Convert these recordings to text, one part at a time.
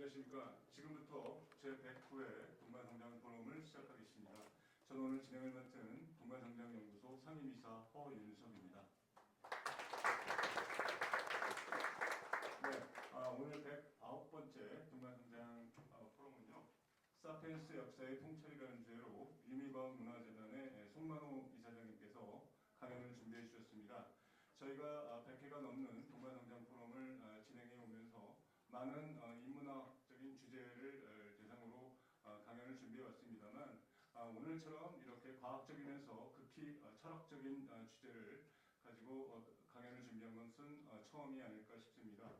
안녕하십니까. 지금부터 제109회 동반성장 포럼을 시작하겠습니다. 저는 오늘 진행을 맡은 동반성장연구소 상임이사 허윤석입니다. 네, 오늘 109번째 동반성장 포럼은요. 사피엔스 역사의 통찰이라는 주제로 유미과학문화재단의 송만호 이사장님께서 강연을 준비해 주셨습니다. 저희가 100회가 넘는 동반성장 포럼을 진행해 오면서 많은 인문학적인 주제를 대상으로 강연을 준비해 왔습니다만 오늘처럼 이렇게 과학적이면서 극히 철학적인 주제를 가지고 강연을 준비한 것은 처음이 아닐까 싶습니다.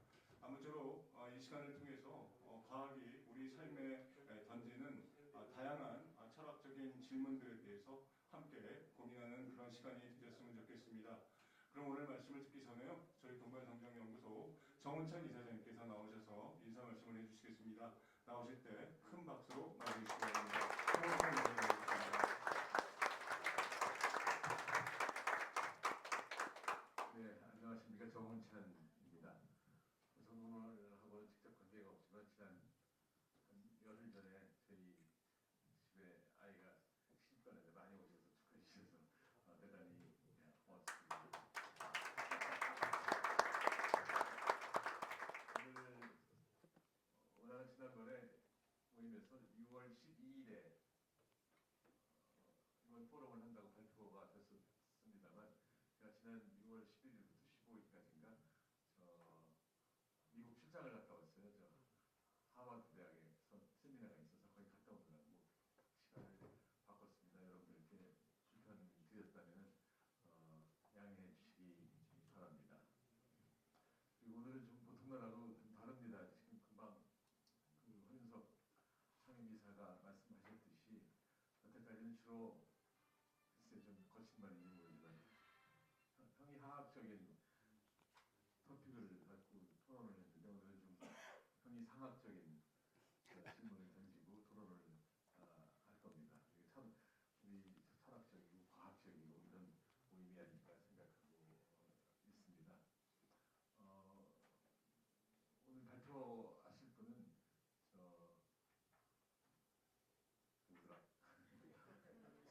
아무쪼록 이 시간을 통해서 과학이 우리 삶에 던지는 다양한 철학적인 질문들에 대해서 함께 고민하는 그런 시간이 되었으면 좋겠습니다. 그럼 오늘 말씀을 듣기 전에요. 저희 동반성장연구소 정은찬 이사장님께서 나오셔서 인사 말씀을 해주시겠습니다. 나오실 때 큰 박수로 맞이해주시기 바랍니다. 정은찬 이사장님입니다. 네, 안녕하십니까. 정은찬입니다. 오늘하고는 직접 관계가 없지만 지난 한 열흘 전에 저희 집에 아이가 시집가는데 많이 오셔서 축하해 주셔서 대단히 고맙습니다. 오늘 워낙 지난번에 모임에서 6월 12일에 이번 포럼을 한다고 발표가 됐었습니다만 제가 지난 6월 11일부터 15일까지인가 미국 출장을 갔다 왔어요. 저 하버드 대학에서 세미나가 있어서 거기 갔다 오느라고 시간을 바꿨습니다. 여러분들께 불편을 드렸다면 양해해 주시기 바랍니다. 그리고 오늘은 좀 보통 날하고 좀 다릅니다. 지금 금방 허윤석 상임이사가 말씀하셨듯이 여태까지는 주로 글쎄 좀 거친 말인지 모르지만 형이하학적인 토픽을 갖고 토론을 했는데 오늘은 좀 형이상학적인 질문을 던지고 토론을 할 겁니다. 이게 참 우리 철학적이고 과학적이고 이런 모임이 아닐까 생각하고 있습니다. 오늘 발표하실 분은 누구더라?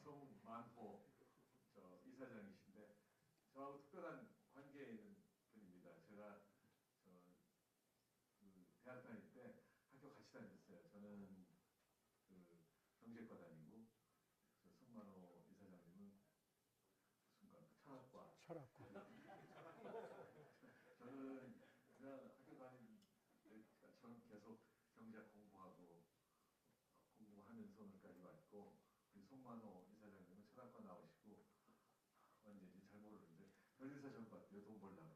송만호 이사장이신데 저하고 특별한 관계에 있는 분입니다. 제가 대학 다닐 때 학교 같이 다녔어요. 저는 경제과 다니고 송만호 이사장님은 무슨 과? 철학과. 저는 그냥 학교 다니는 저는 계속 경제학 공부하면서 오늘까지 왔고 우리 송만호 이사장님은 철학과 나오시고 언제인지 잘 모르는데 변리사 전 봤대요. 돈 벌려고.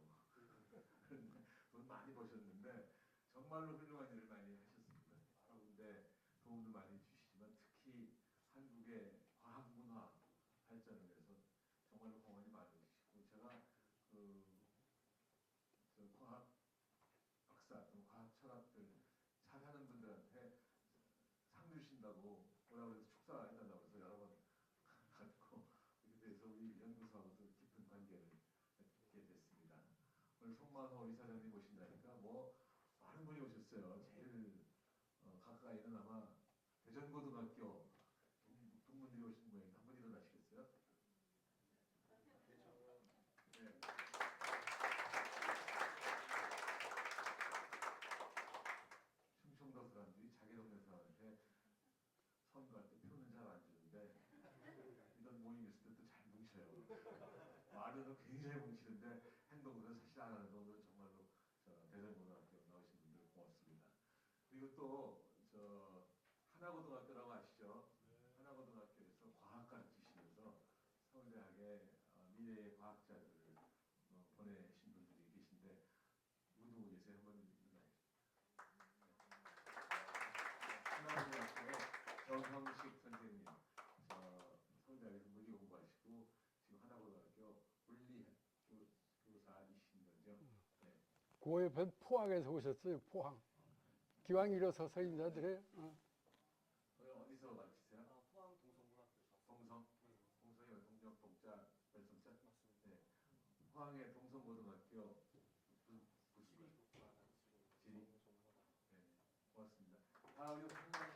돈 많이 버셨는데 정말로 훌륭한 일을 많이 하셨습니다. 여러 군데 도움도 많이 주시지만 특히 한국의 과학 문화 발전을 위해서 정말로 공헌이 많으시고 제가 과학 박사 또는 과학 철학들 잘하는 분들한테 상 주신다고 뭐라고 해서 축사해달라고 해서 여러 번 갔고 이렇게 돼서 우리 연구소하고도 깊은 관계를 맺게 됐습니다. 오늘 송만호 이사장님 오신다니까 뭐 많은 분이 오셨어요. 제일 가까이는 아마 대전고등학교 동문들이 오신 모양인데 한번 일어나시겠어요? 네. 충청도 사람들이 자기 동네 사람한테 선거할 때 표는 잘 안 주는데 이런 모임 있을 때 또 잘 뭉쳐요. 말로는 굉장히 뭉치는데 행동으로는 사실 안 하는 거는 정말로 대전고등학교 나오신 분들 고맙습니다. 그리고 또 하나고등학교라고 아시죠? 네. 하나고등학교에서 과학 가르치시면서 서울대학에 미래의 과학자들을 보내신 분들이 계신데 누구 계세요? 한번 하나고등학교에 정형식 선생님 서울대학에서 물리 공부하시고 지금 하나고등학교 물리 교사이신 거죠. 네. 그 옆에 포항에서 오셨어요. 포항. 기왕 일어서서 인사드려요. 어디서 가르치세요? 포항 동성고등학교에서 왔습니다. 동성? 동성이 동력 동자 별성자? 맞습니다. 네. 포항의 동성고등학교 지리국가단 지금 지리? 네. 고맙습니다. 다음에 상당히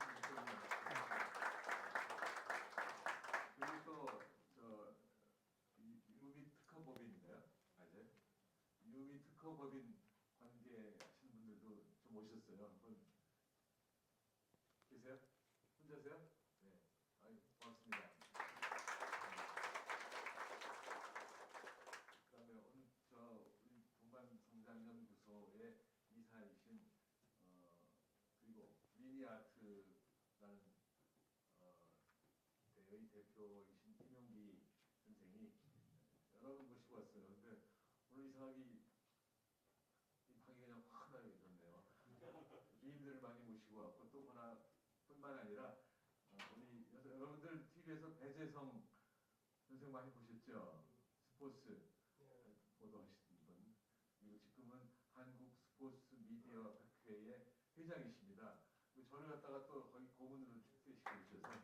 그리고 또저 유미 특허법인인가요? 아재 유미 특허법인 관계하시는 분들도 좀 오셨어요. 한번 계세요? 혼자세요? 네. 아유, 고맙습니다. 그다음에 오늘 우리 동반성장연구소의 이사이신 그리고 미니아트라는 대의 대표이신 김용기 선생이 여러 분 모시고 왔어요. 근데 오늘 이상하게 이 방이 그냥 환하해졌네요. 미인들을 많이 모시고 왔고 또 뿐만 아니라 우리 여러분들 TV에서 배재성 선생 많이 보셨죠? 스포츠 보도하시는 분. 그리고 지금은 한국 스포츠 미디어 학회의 회장이십니다. 저를 갖다가 또 거기 고문으로 축제시켜 주셔서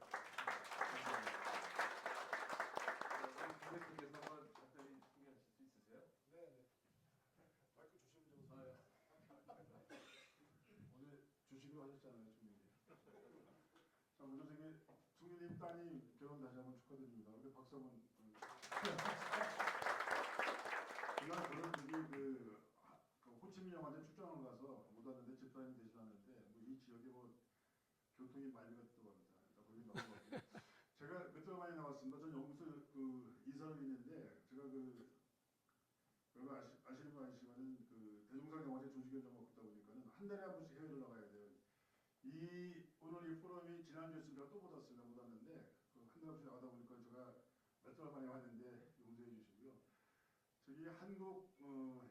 우리 대표께서 한번 간단히 소개하실 수 있으세요? 네. 마이크 조심 좀. 오늘 조심히 하셨잖아요, 준민이. 자, 먼저 저기 승민이 딸이 결혼 다시 한번 축하드립니다. 근데 박수 한번. 제가 그런 그 호치민 영화제 출장을 가서 못 왔는데 집사람이 대신하는데 이 지역에 교통이 말미가 뜨겁니다. 거기 넘어가고. 제가 몇 달 만에 나왔습니다. 전 연구소 이사를 있는데 제가 여러분 아시는 분 아시지만은 대종상 영화제 조직위원장을 맡다 보니까는 한 달에 한 번씩 해외를 나가야 돼요. 오늘 이 포럼이 지난주에 제가 또 못 왔습니다. 못 왔는데 한 달에 한 번씩 나가다 보니까 제가 몇 달 만에 왔는데 용서해 주시고요. 저기 한국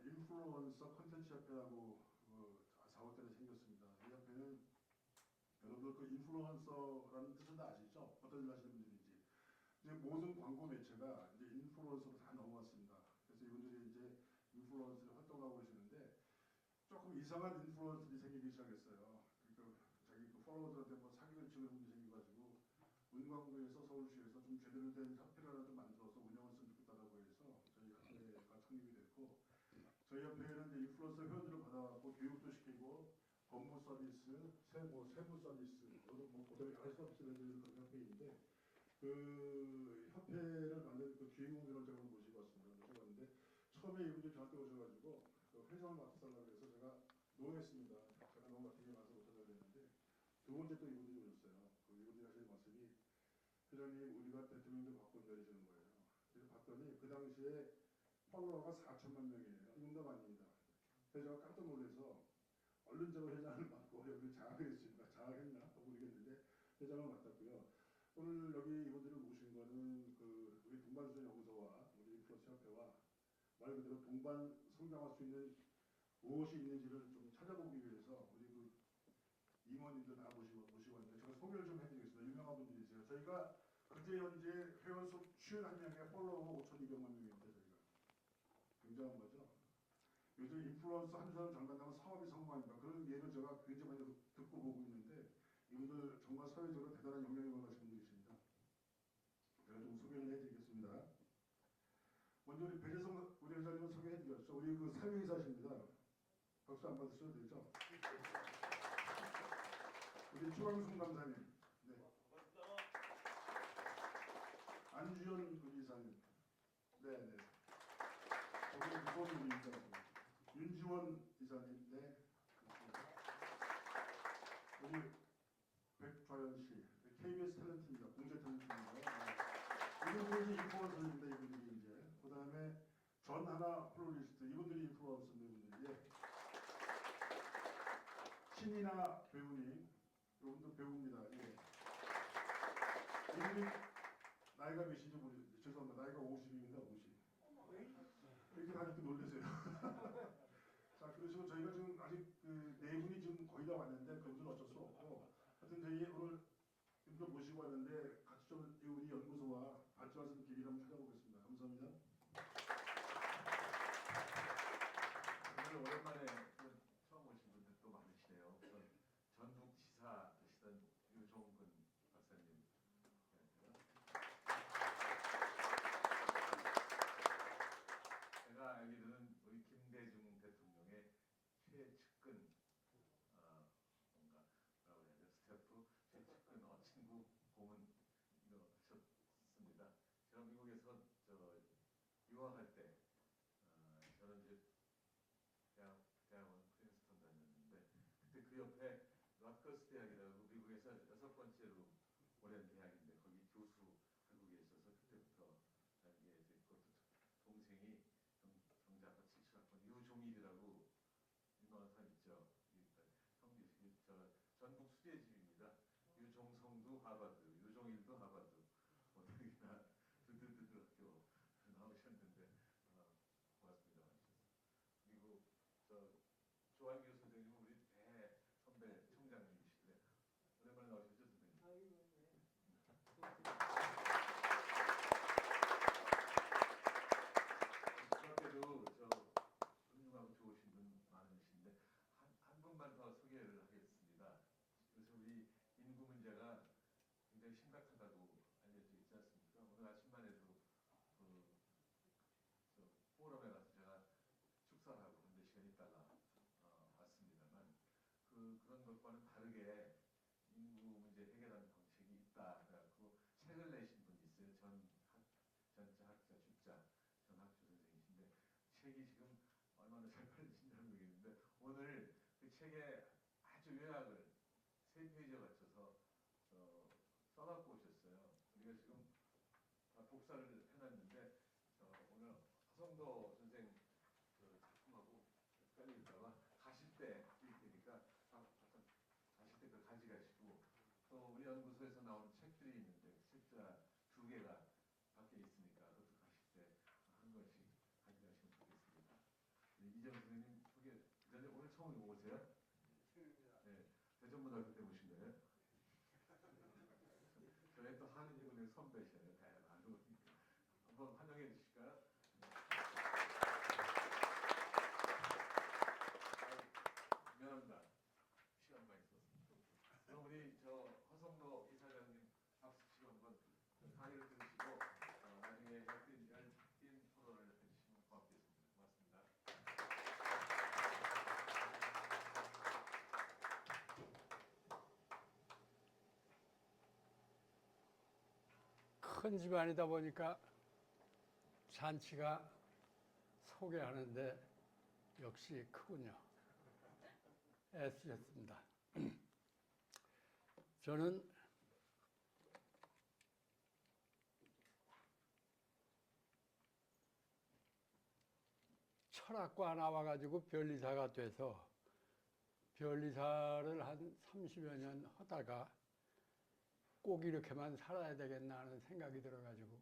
인플루언서 콘텐츠 협회라고 4월달에 생겼습니다. 이 협회는 여러분들 인플루언서라는 뜻은 다 아시죠? 어떤 일 하시는 분들인지. 이제 모든 광고 매체가 이제 인플루언서로 다 넘어왔습니다. 그래서 이분들이 이제 인플루언서를 활동하고 계시는데 조금 이상한 인플루언서들이 생기기 시작했어요. 그러니까 자기 팔로워들한테 사기를 치는 분들이 생겨가지고 문광부에서 서울시에서 좀 제대로 된 협회를 좀 만들어서 운영을 했으면 좋겠다라고 해서 저희 협회가 창립이 됐고 저희 협회는 이제 인플루언서 회원들을 받아갖고 교육도 시키고 법무 서비스, 세무 서비스, 고등의 여러 서비스를 해주는 그런 협회인데 그 협회를 만든 주인공들을 제가 모시고 왔습니다. 모시고 왔는데 처음에 이분들이 저한테 오셔가지고 회장을 맡아달라고 해서 제가 노했습니다. 제가 너무 맡기게 많아서 못하려고 했는데 두 번째 또 이분들이 오셨어요. 이분들이 하시는 말씀이 회장님 우리가 대통령도 바꿔 내리시는 거예요. 그래서 봤더니 그 당시에 팔로워가 4천만 명이에요. 농담 아닙니다. 그래서 제가 깜짝 놀라서 얼른 제가 회장을 맡고 여기 장악을 했습니다. 장악했나? 모르겠는데 회장을 맡았고요. 오늘 여기 이분들을 모신 거는 우리 동반선 연구소와 우리 인플루언서 협회와 말 그대로 동반 성장할 수 있는 무엇이 있는지를 좀 찾아보기 위해서 우리 임원님들 다 모시고 왔는데 제가 소개를 좀 해드리겠습니다. 유명한 분들이세요. 저희가 그제 현재 회원수 51명의 팔로워 5,200만 명입니다. 저희가 굉장한 거죠. 요즘 인플루언서 한 사람 장관하면 사업이 성공합니다. 그런 예를 제가 굉장히 많이 듣고 보고 있는데 이분들 정말 사회적으로 대단한 영향력을 가진 분들이십니다. 제가 좀 소개를 해드리겠습니다. 먼저 우리 배재성 우리 회장님을 소개해드렸죠. 우리 사회이사십니다. 박수 안 받으셔도 되죠? 우리 최광순 감사님, 네. 안주현 우리 이사님, 네. 저기 무서운 우리 이사님, 윤지원 이사님, 네. 우리 백좌연 씨, KBS 탤런트입니다. 공채 탤런트입니다. 네. 이분들이 인플루언서입니다. 이분들이 이제 그 다음에 전하나 플로리스트 이분들이 인플루언서입니다. 이분들이. 예. 신이나 배우님. 이분도 배우입니다. 예. 이분이 나이가 몇인지 모르겠는데 죄송합니다. 나이가 50입니다. 50. 이렇게 다니까 놀라세요. 자, 그러시고 저희가 지금 아직 네 분이 지금 거의 다 왔는데 그분들은 어쩔 수 없고 하여튼 저희 오늘 이분들 모시고 왔는데 같이 좀 우리 연구소와 발전할 수 있는 기회를 한번 찾아보겠습니다. 감사합니다. 오늘 오랜만에 처음 오신 분들 또 많으시네요. 전국 지사 하시던 유종근 박사님. 제가 알기로는 우리 김대중 대통령의 최측근 뭔가 뭐라고 해야 되나 고문하셨습니다. 제가 미국에서 유학할 때 저는 이제 대학원 프린스턴 다녔는데 그때 그 옆에 라커스 대학이라고 미국에서 6번째로 오랜 대학인데 거기 교수 한국에 있어서 그때부터 알게 됐고 또 동생이 정자가 77학번 유종일이라고 유명한 사람 있죠. 전국 수제집입니다. 유종성도 하버드, 유종일도 하버드, 어디나 드드드드 학교 나오셨는데 고맙습니다. 그리고 조한규 선생님은 우리 대선배 총장님이시래. 오랜만에 나오셨죠, 선생님? 중학교도 훌륭하고 좋으신 분 많으신데 한 분만 더 소개를 하겠습니다. 요새 우리 인구 문제가 굉장히 심각하다고 알려져 있지 않습니까? 오늘 아침만 해도 포럼에 가서 제가 축사를 하고 한 4시간 있다가 왔습니다만 그런 것과는 다르게 인구 문제 해결하는 방식이 있다. 그래갖고 책을 내신 분이 있어요. 전자학자 주자 전학주 선생이신데 책이 지금 얼마나 잘 팔리신지 모르겠는데 오늘 그 책의 아주 요약을 3페이지에 걸쳐서 써갖고 오셨어요. 우리가 지금 다 독사를 해놨는데 오늘 허성도 선생 작품하고 헷갈릴까봐 가실 때 드릴 테니까 가실 때 그걸 가져가시고 또 우리 연구소에서 나오는 책들이 있는데 책자 2개가 밖에 있으니까 그것도 가실 때 한 권씩 가져가시면 좋겠습니다. 이정 선생님 소개 그 전에 오늘 처음 오세요? 네, 대전문학교 때 오신 거예요? 저희 또 한인군의 선배셔요. 대단하고 한번 환영해 주실까요? 미안합니다. 시간 많이 썼습니다. 그럼 우리 허성도 이사장님 박수 치고 한번 강의를 들으시고 나중에 열띤 토론을 해주시면 고맙겠습니다. 고맙습니다. 큰 집안이다 보니까 잔치가 소개하는데 역시 크군요. 애쓰셨습니다. 저는 철학과 나와가지고 변리사가 돼서 변리사를 한 30여 년 하다가 꼭 이렇게만 살아야 되겠나 하는 생각이 들어가지고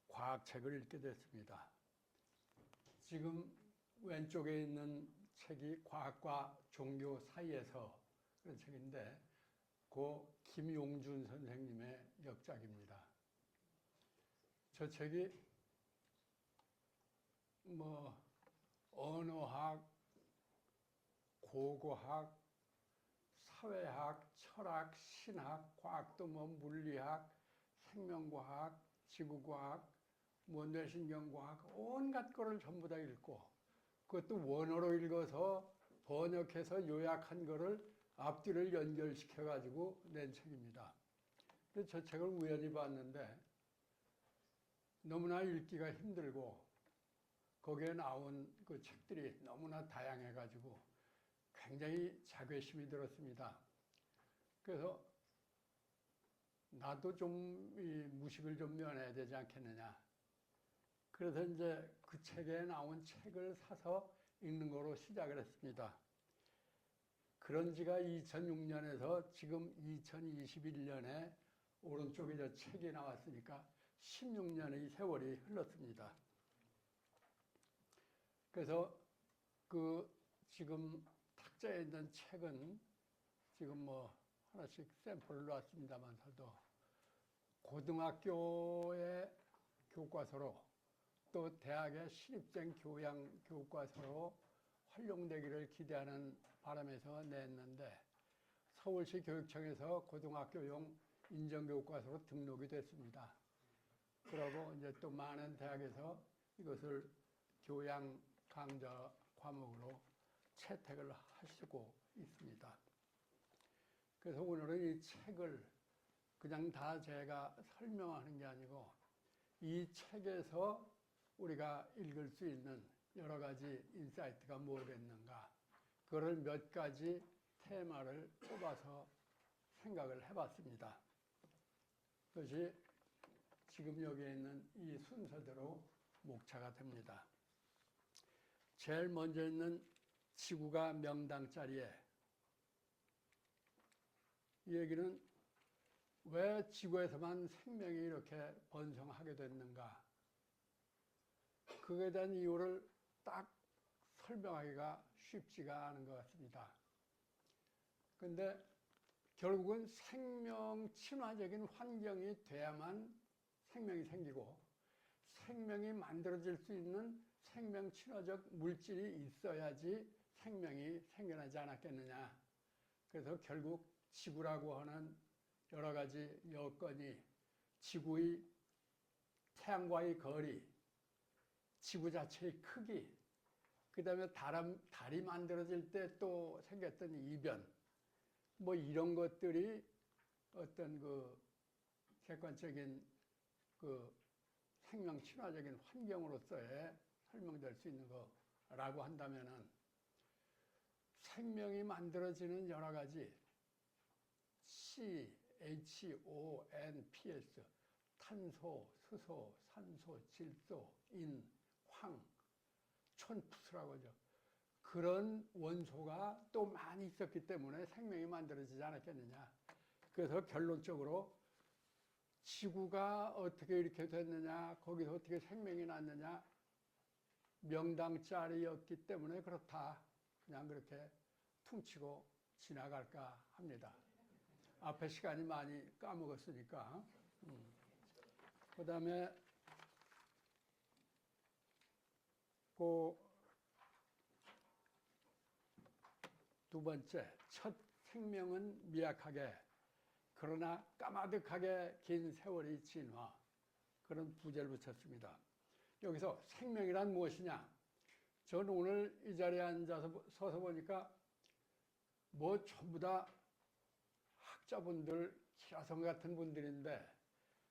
과학책을 읽게 됐습니다. 지금 왼쪽에 있는 책이 과학과 종교 사이에서 그런 책인데 고 김용준 선생님의 역작입니다. 저 책이 언어학, 고고학, 사회학, 철학, 신학, 과학도 물리학, 생명과학, 지구과학, 뇌신경과학 온갖 거를 전부 다 읽고 그것도 원어로 읽어서 번역해서 요약한 거를 앞뒤를 연결시켜 가지고 낸 책입니다. 근데 저 책을 우연히 봤는데 너무나 읽기가 힘들고 거기에 나온 그 책들이 너무나 다양해 가지고 굉장히 자괴심이 들었습니다. 그래서 나도 좀 이 무식을 좀 면해야 되지 않겠느냐. 그래서 이제 그 책에 나온 책을 사서 읽는 거로 시작을 했습니다. 그런 지가 2006년에서 지금 2021년에 오른쪽에 저 책이 나왔으니까 16년의 세월이 흘렀습니다. 그래서 그 지금 탁자에 있는 책은 지금 하나씩 샘플을 놨습니다만서도 고등학교의 교과서로 또 대학의 신입생 교양 교과서로 활용되기를 기대하는 바람에서 냈는데 서울시 교육청에서 고등학교용 인정교과서로 등록이 됐습니다. 그러고 이제 또 많은 대학에서 이것을 교양 강좌 과목으로 채택을 하시고 있습니다. 그래서 오늘은 이 책을 그냥 다 제가 설명하는 게 아니고 이 책에서 우리가 읽을 수 있는 여러 가지 인사이트가 뭐겠는가, 그걸 몇 가지 테마를 뽑아서 생각을 해봤습니다. 그것이 지금 여기에 있는 이 순서대로 목차가 됩니다. 제일 먼저 있는 지구가 명당짜리에, 이 얘기는 왜 지구에서만 생명이 이렇게 번성하게 됐는가, 그에 대한 이유를 딱 설명하기가 쉽지가 않은 것 같습니다. 근데 결국은 생명 친화적인 환경이 돼야만 생명이 생기고, 생명이 만들어질 수 있는 생명 친화적 물질이 있어야지 생명이 생겨나지 않았겠느냐. 그래서 결국 지구라고 하는 여러 가지 여건이, 지구의 태양과의 거리, 지구 자체의 크기, 그 다음에 달이 만들어질 때 또 생겼던 이변, 뭐 이런 것들이 어떤 그 객관적인 그 생명 친화적인 환경으로서의 설명될 수 있는 거라고 한다면은, 생명이 만들어지는 여러 가지 CHONPS, 탄소, 수소, 산소, 질소, 인, 황, 촌푸스라고 하죠. 그런 원소가 또 많이 있었기 때문에 생명이 만들어지지 않았겠느냐. 그래서 결론적으로 지구가 어떻게 이렇게 됐느냐, 거기서 어떻게 생명이 났느냐, 명당짜리였기 때문에 그렇다. 그냥 그렇게 퉁치고 지나갈까 합니다. 앞에 시간이 많이 까먹었으니까. 그 다음에 두 번째, 첫 생명은 미약하게 그러나 까마득하게 긴 세월이 진화, 그런 부제를 붙였습니다. 여기서 생명이란 무엇이냐? 저는 오늘 이 자리에 앉아서 서서 보니까 뭐 전부 다 학자분들, 기라성 같은 분들인데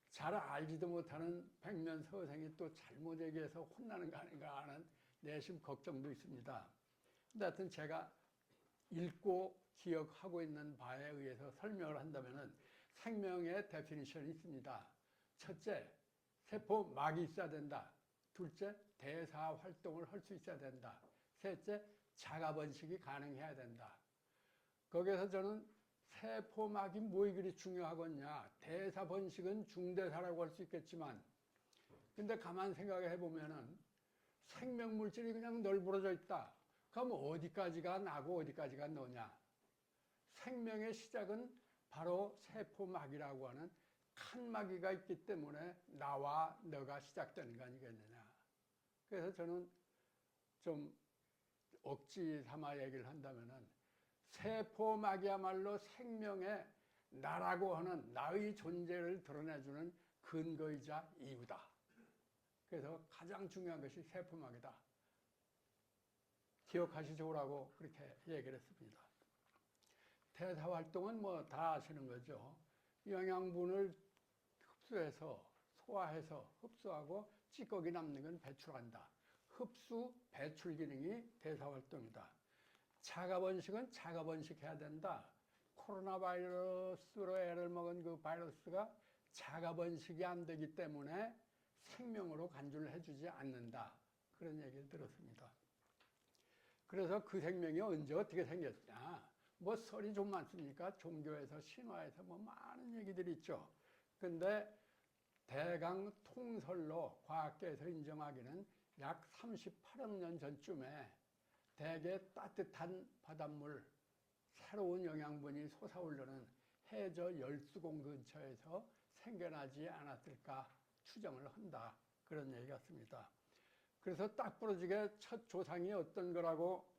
잘 알지도 못하는 백면 서생이 또 잘못 얘기해서 혼나는 거 아닌가 하는 내심 걱정도 있습니다. 근데 하여튼 제가 읽고 기억하고 있는 바에 의해서 설명을 한다면은 생명의 데피니션이 있습니다. 첫째, 세포막이 있어야 된다. 둘째, 대사 활동을 할 수 있어야 된다. 셋째, 자가 번식이 가능해야 된다. 거기에서 저는 세포막이 뭐 그리 중요하겠냐. 대사 번식은 중대사라고 할 수 있겠지만, 근데 가만 생각해 보면은 생명 물질이 그냥 널브러져 있다. 그럼 어디까지가 나고 어디까지가 너냐? 생명의 시작은 바로 세포막이라고 하는 칸막이가 있기 때문에 나와 너가 시작되는 거 아니겠느냐. 그래서 저는 좀 억지 삼아 얘기를 한다면은 세포막이야말로 생명의 나라고 하는 나의 존재를 드러내주는 근거이자 이유다. 그래서 가장 중요한 것이 세포막이다. 기억하시죠라고 그렇게 얘기를 했습니다. 대사활동은 뭐 다 아시는 거죠. 영양분을 흡수해서 소화해서 흡수하고 찌꺼기 남는 건 배출한다. 흡수, 배출 기능이 대사활동이다. 자가번식은 자가번식해야 된다. 코로나 바이러스로 애를 먹은 그 바이러스가 자가번식이 안 되기 때문에 생명으로 간주를 해주지 않는다. 그런 얘기를 들었습니다. 그래서 그 생명이 언제 어떻게 생겼냐. 뭐 썰이 좀 많습니까? 종교에서 신화에서 뭐 많은 얘기들이 있죠. 근데 대강 통설로 과학계에서 인정하기는 약 38억 년 전쯤에 대개 따뜻한 바닷물, 새로운 영양분이 솟아오르는 해저 열수공 근처에서 생겨나지 않았을까 추정을 한다. 그런 얘기 같습니다. 그래서 딱 부러지게 첫 조상이 어떤 거라고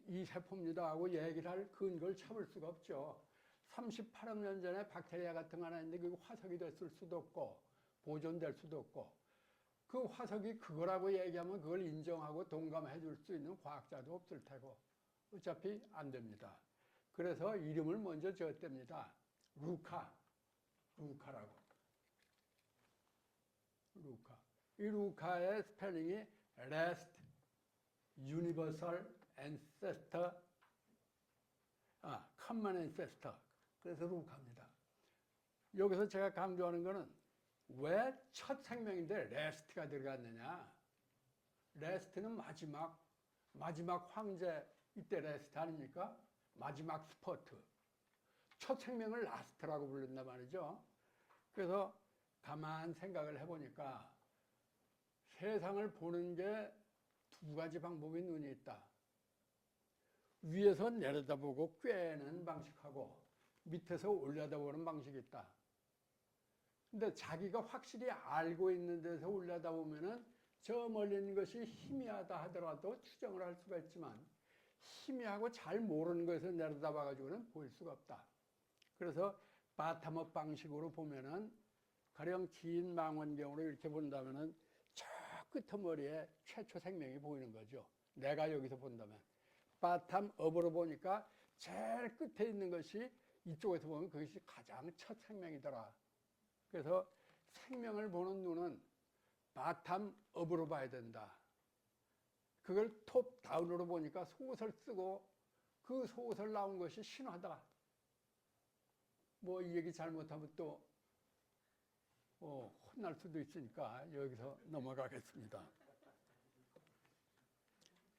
이 세포입니다 하고 얘기를 할 근거를 찾을 수가 없죠. 38억 년 전에 박테리아 같은 거 하나 있는데 그게 화석이 됐을 수도 없고 보존될 수도 없고, 그 화석이 그거라고 얘기하면 그걸 인정하고 동감해 줄 수 있는 과학자도 없을 테고 어차피 안 됩니다. 그래서 이름을 먼저 지었답니다. 루카. 루카라고. 루카. 이 루카의 스펠링이 Last Universal Ancestor, Common Ancestor. 그래서 루카입니다. 여기서 제가 강조하는 거는 왜 첫 생명인데 레스트가 들어갔느냐. 레스트는 마지막 황제, 이때 레스트 아닙니까? 마지막 스포트. 첫 생명을 라스트라고 불른단 말이죠. 그래서 가만 생각을 해보니까 세상을 보는 게 두 가지 방법의 눈이 있다. 위에서 내려다보고 꿰는 방식하고 밑에서 올려다보는 방식이 있다. 근데 자기가 확실히 알고 있는 데서 올려다보면은 저 멀리 있는 것이 희미하다 하더라도 추정을 할 수가 있지만 희미하고 잘 모르는 것에서 내려다봐가지고는 볼 수가 없다. 그래서 바텀업 방식으로 보면은 가령 긴 망원경으로 이렇게 본다면은 저 끄트머리에 최초 생명이 보이는 거죠. 내가 여기서 본다면. 바텀업으로 보니까 제일 끝에 있는 것이 이쪽에서 보면 그것이 가장 첫 생명이더라. 그래서 생명을 보는 눈은 바텀업으로 봐야 된다. 그걸 톱다운으로 보니까 속옷을 쓰고 그 속옷을 나온 것이 신화다. 뭐 이 얘기 잘못하면 또 혼날 수도 있으니까 여기서 넘어가겠습니다.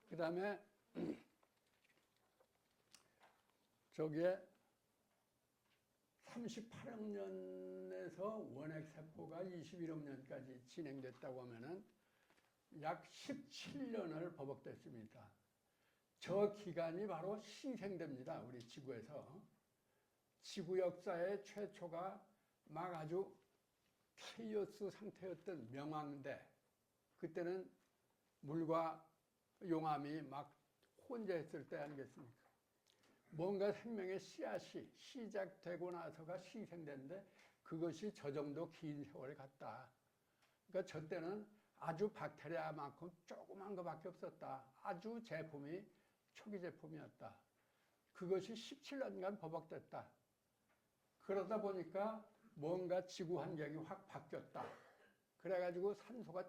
그 다음에 저기에 38억 년에서 원핵세포가 21억 년까지 진행됐다고 하면은 약 17년을 버벅댔습니다. 저 기간이 바로 신생대입니다. 우리 지구에서. 지구 역사의 최초가 막 아주 케이오스 상태였던 명왕대. 그때는 물과 용암이 막 혼재했을 때 아니겠습니까? 뭔가 생명의 씨앗이 시작되고 나서가 신생대인데 그것이 저 정도 긴 세월을 갔다. 그러니까 저 때는 아주 박테리아만큼 조그만 것밖에 없었다. 아주 제품이 초기 제품이었다. 그것이 17년간 버벅댔다. 그러다 보니까 뭔가 지구 환경이 확 바뀌었다. 그래가지고 산소가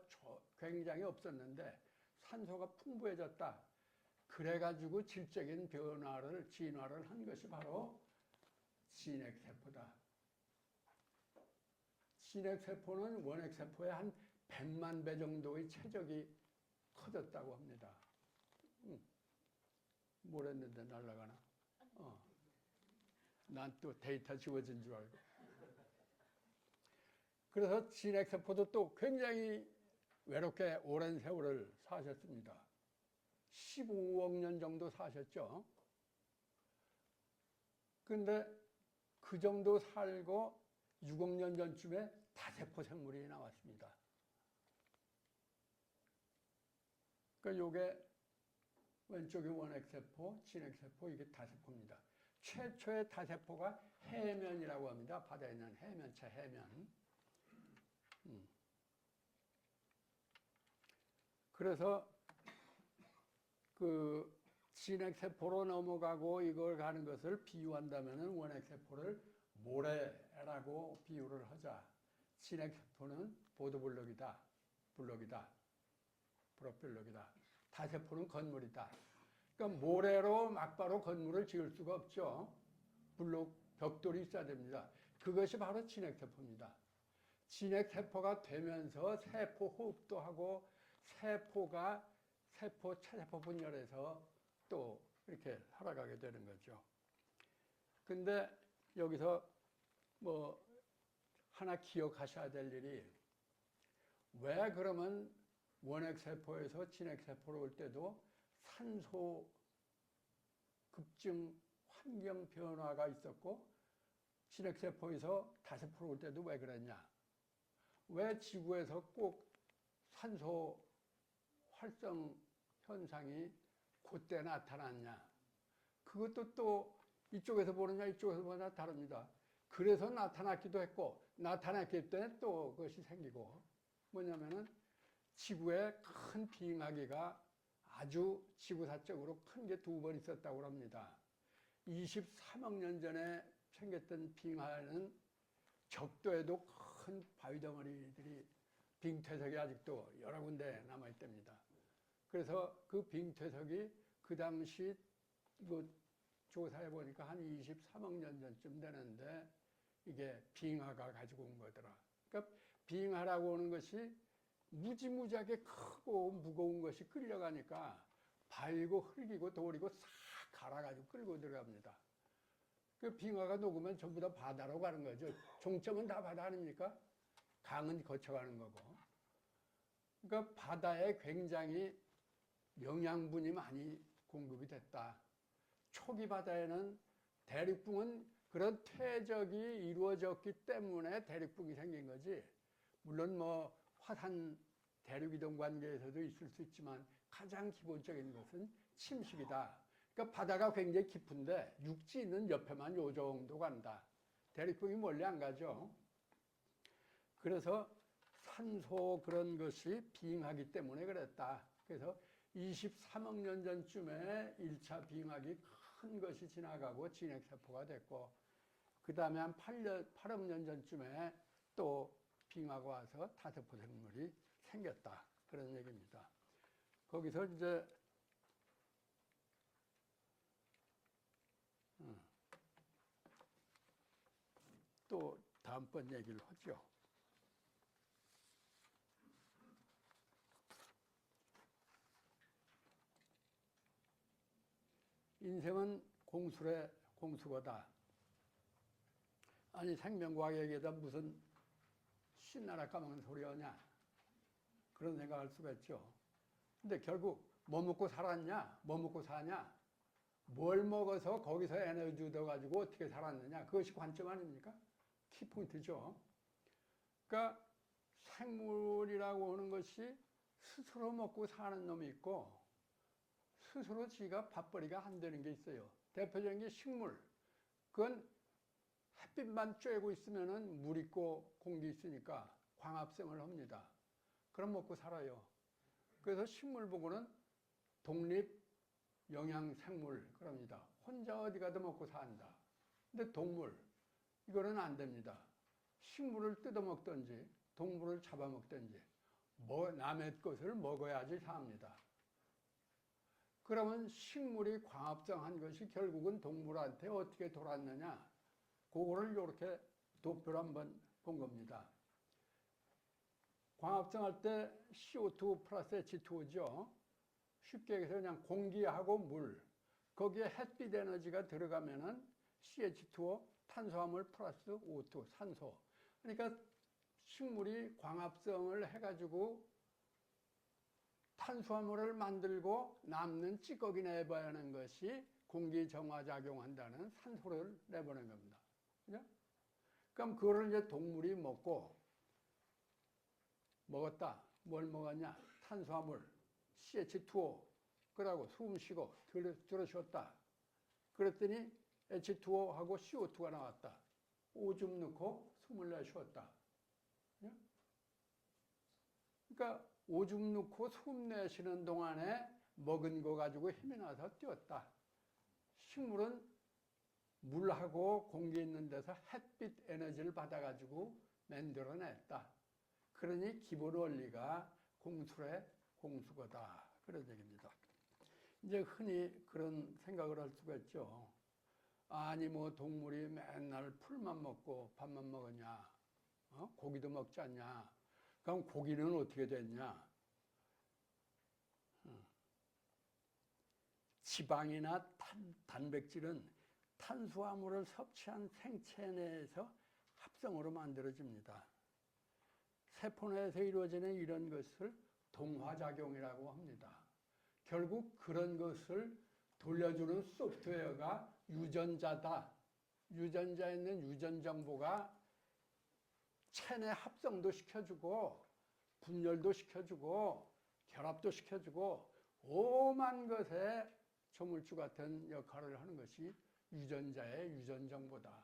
굉장히 없었는데 산소가 풍부해졌다. 그래가지고 질적인 변화를, 진화를 한 것이 바로 진핵세포다. 진핵세포는 원핵세포의 한 100만 배 정도의 체적이 커졌다고 합니다. 뭘 했는데 날아가나? 난 또 데이터 지워진 줄 알고. 그래서 진핵세포도 또 굉장히 외롭게 오랜 세월을 사셨습니다. 15억 년 정도 사셨죠. 근데 그 정도 살고 6억 년 전쯤에 다세포 생물이 나왔습니다. 그러니까 요게 왼쪽이 원핵세포, 진핵세포, 이게 다세포입니다. 최초의 다세포가 해면이라고 합니다. 바다에 있는 해면체, 해면. 그래서 그 진핵세포로 넘어가고 이걸 가는 것을 비유한다면 원핵세포를 모래라고 비유를 하자. 진핵세포는 보도블록이다. 블록이다. 프로필록이다. 다세포는 건물이다. 그러니까 모래로 막바로 건물을 지을 수가 없죠. 블록, 벽돌이 있어야 됩니다. 그것이 바로 진핵세포입니다. 진핵세포가 되면서 세포 호흡도 하고 세포가 세포 체세포 분열해서 또 이렇게 살아가게 되는 거죠. 근데 여기서 뭐 하나 기억하셔야 될 일이 왜 그러면 원핵세포에서 진핵세포로 올 때도 산소 급증 환경 변화가 있었고 진핵세포에서 다세포로 올 때도 왜 그랬냐? 왜 지구에서 꼭 산소 활성 현상이 그때 나타났냐? 그것도 또 이쪽에서 보느냐 이쪽에서 보느냐 다릅니다. 그래서 나타났기도 했고 나타났기 때문에 또 그것이 생기고 뭐냐면은 지구에 큰 빙하기가 아주 지구사적으로 큰 게 2번 있었다고 합니다. 23억 년 전에 생겼던 빙하는 적도에도 큰 바위 덩어리들이 빙퇴석이 아직도 여러 군데 남아 있답니다. 그래서 그 빙퇴석이 그 당시 그 조사해 보니까 한 23억 년 전쯤 되는데 이게 빙하가 가지고 온 거더라. 그러니까 빙하라고 하는 것이 무지무지하게 크고 무거운 것이 끌려가니까 바위고 흙이고 돌이고 싹 갈아가지고 끌고 들어갑니다. 그 빙하가 녹으면 전부 다 바다로 가는 거죠. 종점은 다 바다 아닙니까? 강은 거쳐가는 거고. 그러니까 바다에 굉장히 영양분이 많이 공급이 됐다. 초기 바다에는 대륙붕은 그런 퇴적이 이루어졌기 때문에 대륙붕이 생긴 거지. 물론 뭐 화산 대륙이동 관계에서도 있을 수 있지만 가장 기본적인 것은 침식이다. 그러니까 바다가 굉장히 깊은데 육지는 옆에만 요 정도 간다. 대륙붕이 멀리 안 가죠. 그래서 산소 그런 것이 빙하기 때문에 그랬다. 그래서 23억 년 전쯤에 1차 빙하기 큰 것이 지나가고 진핵세포가 됐고, 그 다음에 한 8억 년 전쯤에 또 빙하가 와서 타세포 생물이 생겼다. 그런 얘기입니다. 거기서 이제 또 다음번 얘기를 하죠. 인생은 공수래 공수거다. 아니 생명과학 얘기에다 무슨 신나라 까먹는 소리 하냐, 그런 생각할 수가 있죠. 근데 결국 뭐 먹고 살았냐, 뭐 먹고 사냐, 뭘 먹어서 거기서 에너지 얻어가지고 어떻게 살았느냐, 그것이 관점 아닙니까? 키포인트죠. 그러니까 생물이라고 하는 것이 스스로 먹고 사는 놈이 있고 스스로 지가 밥벌이가 안 되는 게 있어요. 대표적인 게 식물. 그건 햇빛만 쬐고 있으면은 물 있고 공기 있으니까 광합성을 합니다. 그럼 먹고 살아요. 그래서 식물 보고는 독립 영양 생물 그럽니다. 혼자 어디 가도 먹고 산다. 근데 동물, 이거는 안 됩니다. 식물을 뜯어먹든지 동물을 잡아먹든지 뭐 남의 것을 먹어야지 삽니다. 그러면 식물이 광합성한 것이 결국은 동물한테 어떻게 돌았느냐, 그거를 이렇게 도표를 한번 본 겁니다. 광합성할 때 CO2 플러스 H2O죠. 쉽게 얘기해서 그냥 공기하고 물, 거기에 햇빛 에너지가 들어가면은 CH2O, 탄수화물 플러스 O2, 산소. 그러니까 식물이 광합성을 해가지고 탄수화물을 만들고 남는 찌꺼기 내보내는 것이 공기 정화작용한다는 산소를 내보내는 겁니다. 그죠? 그럼 그거를 이제 동물이 먹었다. 뭘 먹었냐? 탄수화물, CH2O, 그러고 숨 쉬고 들어 쉬었다. 그랬더니 H2O하고 CO2가 나왔다. 오줌 넣고 숨을 내쉬었다. 그러니까 오줌 넣고 숨 내쉬는 동안에 먹은 거 가지고 힘이 나서 뛰었다. 식물은 물하고 공기 있는 데서 햇빛 에너지를 받아가지고 만들어냈다. 그러니 기본 원리가 공수래 공수거다. 그런 얘기입니다. 이제 흔히 그런 생각을 할 수가 있죠. 아니 뭐 동물이 맨날 풀만 먹고 밥만 먹었냐, 고기도 먹지 않냐, 그럼 고기는 어떻게 됐냐? 지방이나 단백질은 탄수화물을 섭취한 생체 내에서 합성으로 만들어집니다. 세포 내에서 이루어지는 이런 것을 동화작용이라고 합니다. 결국 그런 것을 돌려주는 소프트웨어가 유전자다. 유전자에 있는 유전 정보가 체내 합성도 시켜주고 분열도 시켜주고 결합도 시켜주고 오만 것의 조물주 같은 역할을 하는 것이 유전자의 유전 정보다.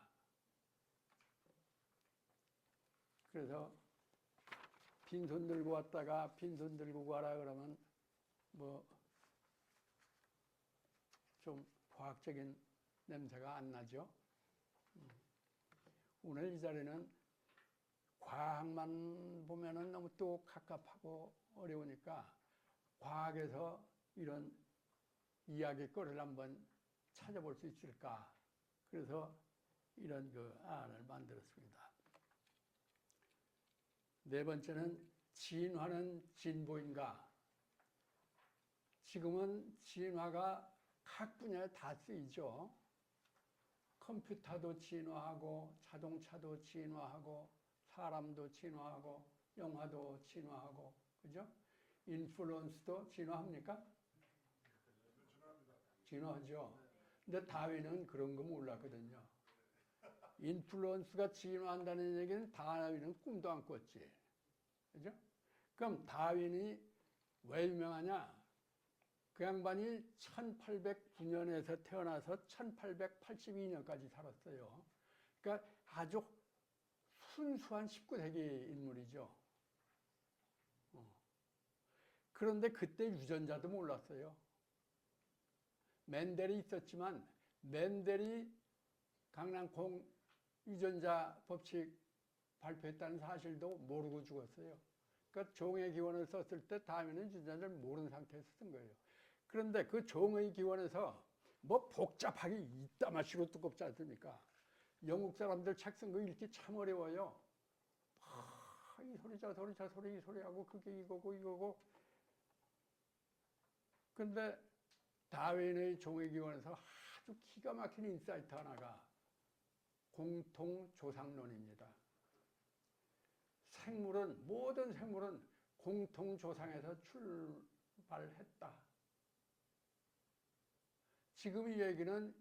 그래서 빈손 들고 왔다가 빈손 들고 가라 그러면 뭐 좀 과학적인 냄새가 안 나죠. 오늘 이 자리는 과학만 보면은 너무 또 갑갑하고 어려우니까 과학에서 이런 이야기거리를 한번 찾아볼 수 있을까. 그래서 이런 그 안을 만들었습니다. 네 번째는 진화는 진보인가? 지금은 진화가 각 분야에 다 쓰이죠. 컴퓨터도 진화하고 자동차도 진화하고 사람도 진화하고 영화도 진화하고 그죠? 인플루언스도 진화합니까? 진화하죠. 근데 다윈은 그런 거 몰랐거든요. 인플루언스가 진화한다는 얘기는 다윈은 꿈도 안 꿨지. 그죠? 그럼 다윈이 왜 유명하냐? 그 양반이 1809년에서 태어나서 1882년까지 살았어요. 그러니까 아주 순수한 19세기 인물이죠. 그런데 그때 유전자도 몰랐어요. 멘델이 있었지만 멘델이 강낭콩 유전자 법칙 발표했다는 사실도 모르고 죽었어요. 그러니까 종의 기원을 썼을 때 다윈은 유전자를 모르는 상태에서 쓴 거예요. 그런데 그 종의 기원에서 뭐 복잡하게 이따마시로 두껍지 않습니까? 영국 사람들 책 쓴 거 읽기 참 어려워요. 이 소리 저 소리 저 소리 이 소리하고 그게 이거고 근데 다윈의 종의 기원에서 아주 기가 막힌 인사이트 하나가 공통조상론입니다. 모든 생물은 공통조상에서 출발했다. 지금 이 얘기는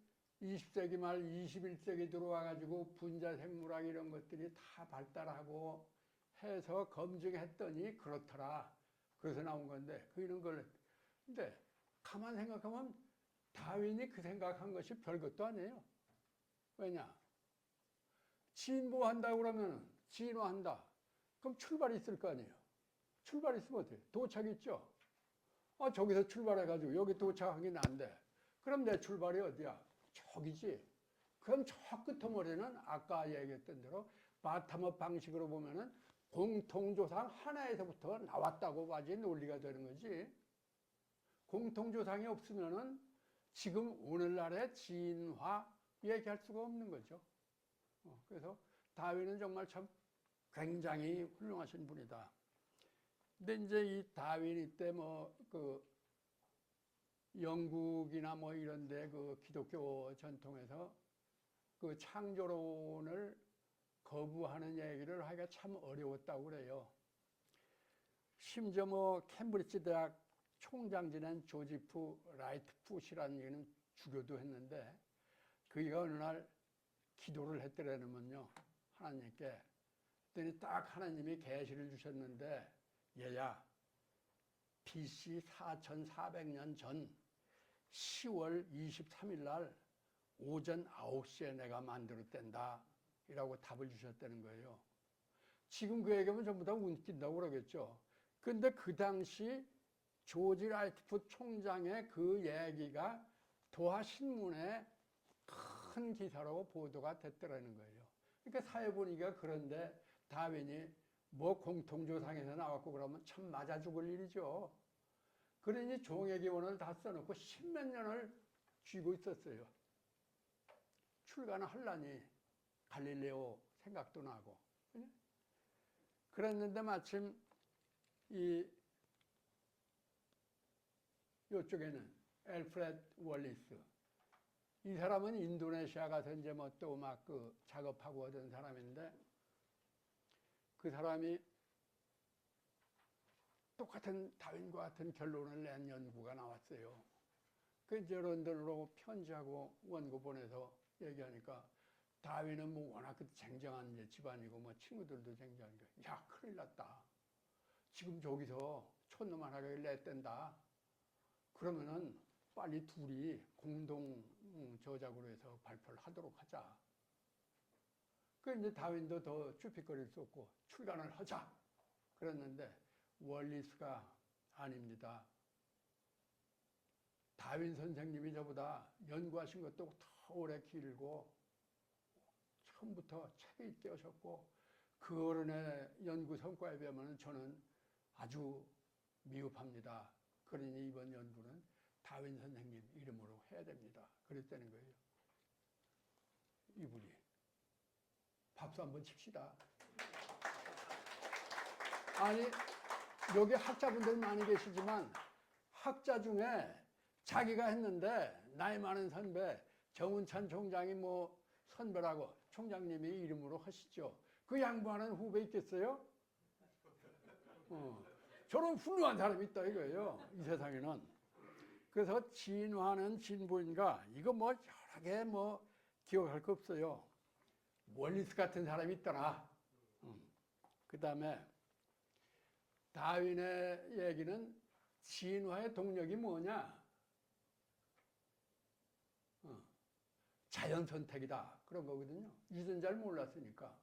20세기 말 21세기 들어와가지고 분자생물학 이런 것들이 다 발달하고 해서 검증했더니 그렇더라. 그래서 나온 건데, 이런 걸. 근데 가만 생각하면 다윈이 그 생각한 것이 별것도 아니에요. 왜냐? 진보한다고 그러면 진화한다. 그럼 출발이 있을 거 아니에요. 출발이 있으면 어때요? 도착이 있죠? 저기서 출발해가지고 여기 도착하긴 안 돼. 그럼 내 출발이 어디야? 저기지. 그럼 저 끄트머리는 아까 얘기했던 대로 바텀업 방식으로 보면은 공통조상 하나에서부터 나왔다고 봐야지 논리가 되는 거지. 공통조상이 없으면은 지금 오늘날의 진화 얘기할 수가 없는 거죠. 그래서 다윈은 정말 참 굉장히 훌륭하신 분이다. 근데 이제 이 다윈이 때 영국이나 이런데 그 기독교 전통에서 그 창조론을 거부하는 얘기를 하기가 참 어려웠다고 그래요. 심지어 캠브리지 대학 총장 지낸 조지프 라이트풋이라는 얘기는 주교도 했는데 그가 어느 날 기도를 했더라면요. 하나님께. 그랬더니 딱 하나님이 계시를 주셨는데 얘야 BC 4400년 전 10월 23일 날 오전 9시에 내가 만들었댄다 이라고 답을 주셨다는 거예요. 지금 그 얘기하면 전부 다 웃긴다고 그러겠죠. 근데 그 당시 조지 라이트풋 총장의 그 얘기가 도하신문에 큰 기사로 보도가 됐더라는 거예요. 그러니까 사회 분위기가 그런데 다윈이 공통조상에서 나왔고 그러면 참 맞아 죽을 일이죠. 그러니 종의 기원을 다 써놓고 10몇 년을 쥐고 있었어요. 출가는 하려니 갈릴레오 생각도 나고. 그랬는데 마침 이쪽에는 알프레드 월리스. 이 사람은 인도네시아 가서 이제 또 막 작업하고 하던 사람인데 그 사람이 똑같은 다윈과 같은 결론을 낸 연구가 나왔어요. 그 이제 런던으로 편지하고 원고 보내서 얘기하니까 다윈은 워낙 쟁쟁한 이제 집안이고 친구들도 쟁쟁하니까 야 큰일 났다. 지금 저기서 촌놈 하나가 냈댄다. 그러면은 빨리 둘이 공동 저작으로 해서 발표를 하도록 하자. 그 이제 다윈도 더 쭈삣거릴 수 없고 출간을 하자. 그랬는데 월리스가 아닙니다. 다윈 선생님이 저보다 연구하신 것도 더 오래 길고 처음부터 책에 있게 하셨고 그 어른의 연구 성과에 비하면 저는 아주 미흡합니다. 그러니 이번 연구는 다윈 선생님 이름으로 해야 됩니다. 그랬다는 거예요. 이분이. 박수 한번 칩시다. 아니, 여기 학자분들 많이 계시지만 학자 중에 자기가 했는데 나이 많은 선배 정운찬 총장이 뭐 선배라고 총장님이 이름으로 하시죠. 그 양보하는 후배 있겠어요? 저런 훌륭한 사람이 있다 이거예요. 이 세상에는. 그래서 진화는 진보인가 이거 뭐 여러 개 뭐 기억할 거 없어요. 월리스 같은 사람이 있더라. 그 다음에 다윈의 얘기는 진화의 동력이 뭐냐? 자연 선택이다. 그런 거거든요. 유전자를 몰랐으니까.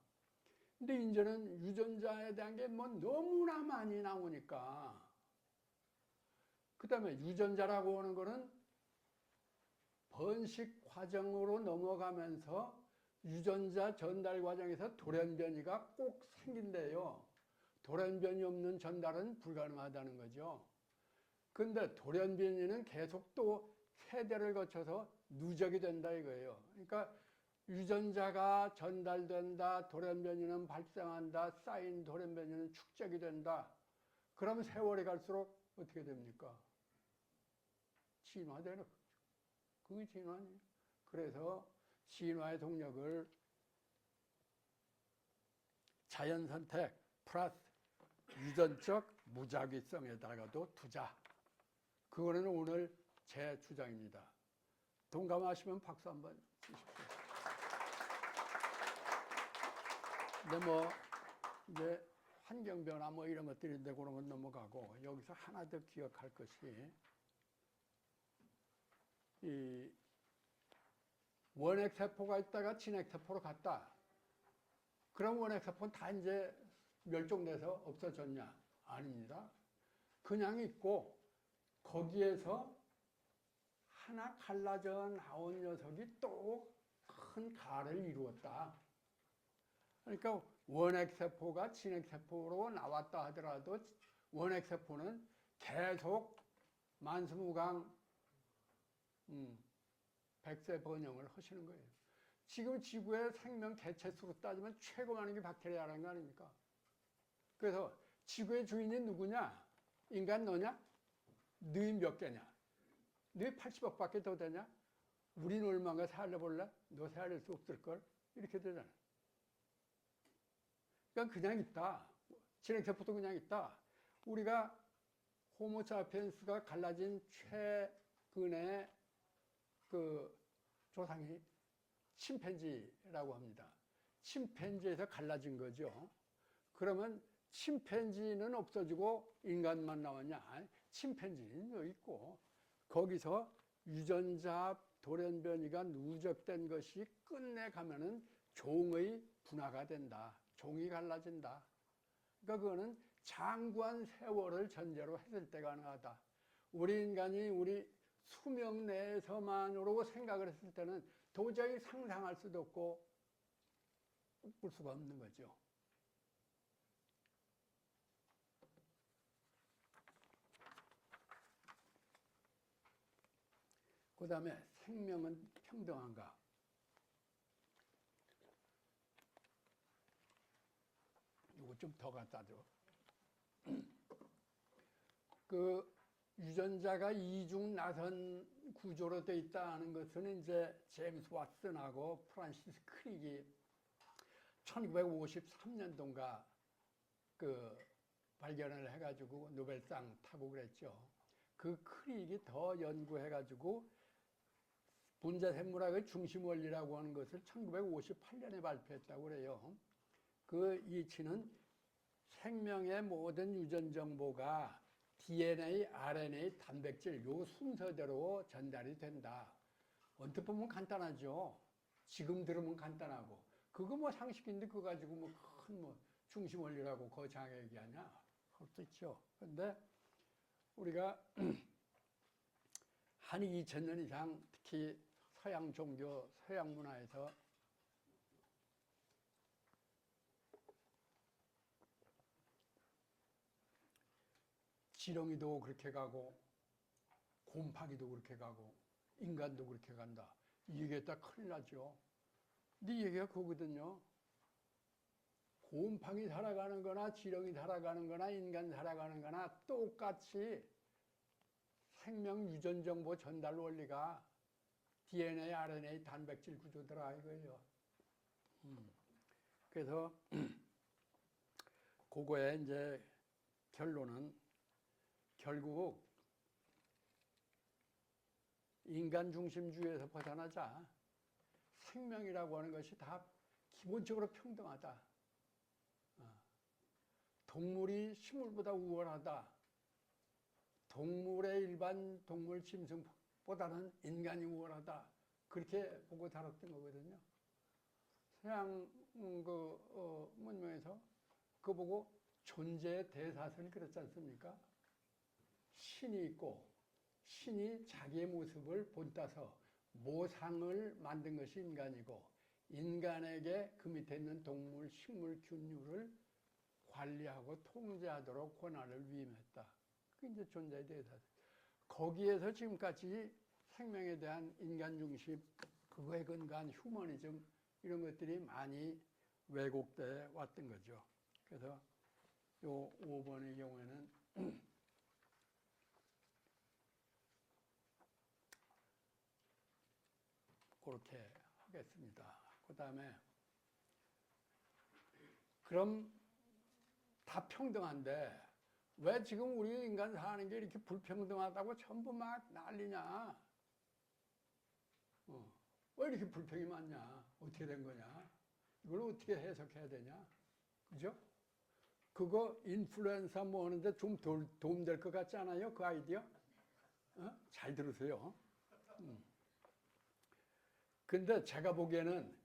근데 이제는 유전자에 대한 게 뭐 너무나 많이 나오니까. 그 다음에 유전자라고 하는 거는 번식 과정으로 넘어가면서 유전자 전달 과정에서 돌연변이가 꼭 생긴대요. 돌연변이 없는 전달은 불가능하다는 거죠. 근데 돌연변이는 계속 또 세대를 거쳐서 누적이 된다 이거예요. 그러니까 유전자가 전달된다, 돌연변이는 발생한다, 쌓인 돌연변이는 축적이 된다. 그럼 세월이 갈수록 어떻게 됩니까? 진화되는 거죠. 그게 진화예요. 그래서 진화의 동력을 자연선택 플러스 유전적 무작위성에다가도 두자. 그거는 오늘 제 주장입니다. 동감하시면 박수 한번 주십시오. 근데 뭐 이제 환경변화 뭐 이런 것들인데 그런 건 넘어가고 여기서 하나 더 기억할 것이 이 원핵세포가 있다가 진핵세포로 갔다. 그럼 원핵세포는 다 이제 멸종돼서 없어졌냐? 아닙니다. 그냥 있고 거기에서 하나 갈라져 나온 녀석이 또 큰 가를 이루었다. 그러니까 원핵세포가 진핵세포로 나왔다 하더라도 원핵세포는 계속 만수무강 백세 번영을 하시는 거예요. 지금 지구의 생명 개체수로 따지면 최고 많은 게 박테리아라는 거 아닙니까? 그래서 지구의 주인이 누구냐? 인간 너냐? 너희 몇 개냐? 너희 80억밖에 더 되냐? 우린 얼마가 살려볼래? 너 살릴 수 없을걸? 이렇게 되잖아. 그러니까 그냥 있다. 진핵세포도 그냥 있다. 우리가 호모사피엔스가 갈라진 최근의 그 조상이 침팬지라고 합니다. 침팬지에서 갈라진 거죠. 그러면 침팬지는 없어지고 인간만 나왔냐? 아니, 침팬지는 여기 있고 거기서 유전자 돌연변이가 누적된 것이 끝내 가면은 종의 분화가 된다. 종이 갈라진다. 그러니까 그거는 장구한 세월을 전제로 했을 때 가능하다. 우리 인간이 우리 수명 내에서만으로 생각을 했을 때는 도저히 상상할 수도 없고 볼 수가 없는 거죠. 그 다음에 생명은 평등한가? 이거 좀 더 갖다 줘. 그 유전자가 이중 나선 구조로 되어 있다는 것은 이제 제임스 왓슨하고 프란시스 크릭이 1953년도인가 그 발견을 해가지고 노벨상 타고 그랬죠. 그 크릭이 더 연구해가지고 분자생물학의 중심 원리라고 하는 것을 1958년에 발표했다고 그래요. 그 이치는 생명의 모든 유전 정보가 DNA, RNA, 단백질 요 순서대로 전달이 된다. 언뜻 보면 간단하죠. 지금 들으면 간단하고 그거 뭐 상식인데 그거 가지고 뭐 큰 뭐 중심 원리라고 거창하게 얘기하냐? 할 수 있죠. 그런데 우리가 한 2000년 이상 특히 서양 종교, 서양 문화에서 지렁이도 그렇게 가고 곰팡이도 그렇게 가고 인간도 그렇게 간다. 이 얘기했다 큰일 나죠. 네 얘기가 그거거든요. 곰팡이 살아가는 거나 지렁이 살아가는 거나 인간 살아가는 거나 똑같이 생명 유전 정보 전달 원리가 DNA, RNA, 단백질 구조더라 이거예요. 그래서 그거의 이제 결론은 결국 인간 중심주의에서 벗어나자. 생명이라고 하는 것이 다 기본적으로 평등하다. 동물이 식물보다 우월하다. 동물의 일반 동물 짐승보다는 인간이 우월하다. 그렇게 보고 다뤘던 거거든요. 서양 문명에서 그거 보고 존재의 대사선이 그렇지 않습니까? 신이 있고 신이 자기의 모습을 본따서 모상을 만든 것이 인간이고 인간에게 그 밑에 있는 동물, 식물, 균류를 관리하고 통제하도록 권한을 위임했다. 그게 이제 존재의 대사선. 거기에서 지금까지 생명에 대한 인간 중심, 그거에 근거한 휴머니즘 이런 것들이 많이 왜곡돼 왔던 거죠. 그래서 요 5번의 경우에는 그렇게 하겠습니다. 그 다음에 그럼 다 평등한데 왜 지금 우리 인간 사는 게 이렇게 불평등하다고 전부 막 난리냐? 왜 이렇게 불평이 많냐? 어떻게 된 거냐? 이걸 어떻게 해석해야 되냐? 그죠? 그거 인플루엔사 뭐 하는데 좀 도움될 것 같지 않아요? 그 아이디어? 잘 들으세요. 근데 제가 보기에는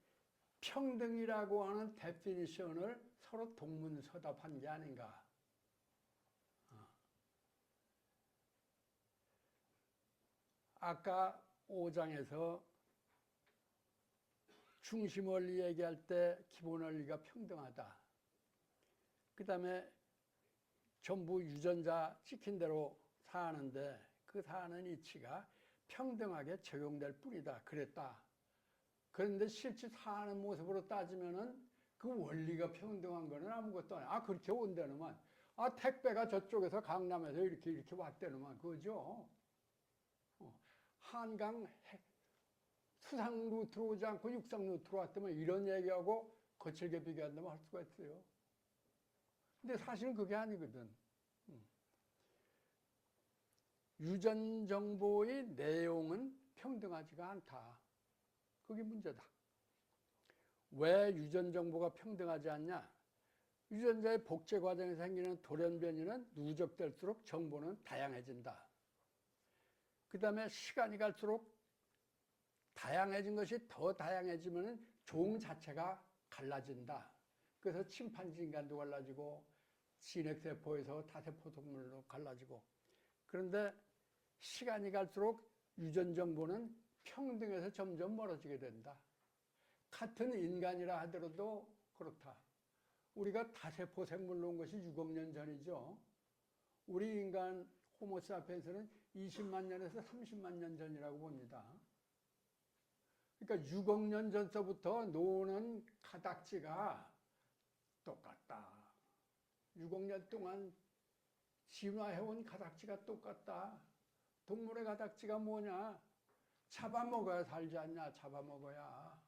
평등이라고 하는 데피니션을 서로 동문서답한 게 아닌가. 아까 5장에서 중심 원리 얘기할 때 기본 원리가 평등하다. 그 다음에 전부 유전자 찍힌 대로 사는데 그 사는 이치가 평등하게 적용될 뿐이다. 그랬다. 그런데 실제 사는 모습으로 따지면은 그 원리가 평등한 거는 아무것도 아니야. 그렇게 온다는만. 택배가 저쪽에서 강남에서 이렇게 왔다는만. 그죠? 한강 수상 루트로 오지 않고 육상 루트로 왔다면 이런 얘기하고 거칠게 비교한다면 할 수가 있어요. 근데 사실은 그게 아니거든. 유전 정보의 내용은 평등하지가 않다. 그게 문제다. 왜 유전 정보가 평등하지 않냐? 유전자의 복제 과정에서 생기는 돌연변이는 누적될수록 정보는 다양해진다. 그 다음에 시간이 갈수록 다양해진 것이 더 다양해지면 종 자체가 갈라진다. 그래서 침판지 인간도 갈라지고 진핵세포에서 다세포 동물로 갈라지고. 그런데 시간이 갈수록 유전 정보는 평등에서 점점 멀어지게 된다. 같은 인간이라 하더라도 그렇다. 우리가 다세포 생물로 온 것이 6억 년 전이죠. 우리 인간 호모사피엔스는 20만 년에서 30만 년 전이라고 봅니다. 그러니까 6억 년 전서부터 노는 가닥지가 똑같다. 6억 년 동안 진화해온 가닥지가 똑같다. 동물의 가닥지가 뭐냐? 잡아먹어야 살지 않냐? 잡아먹어야.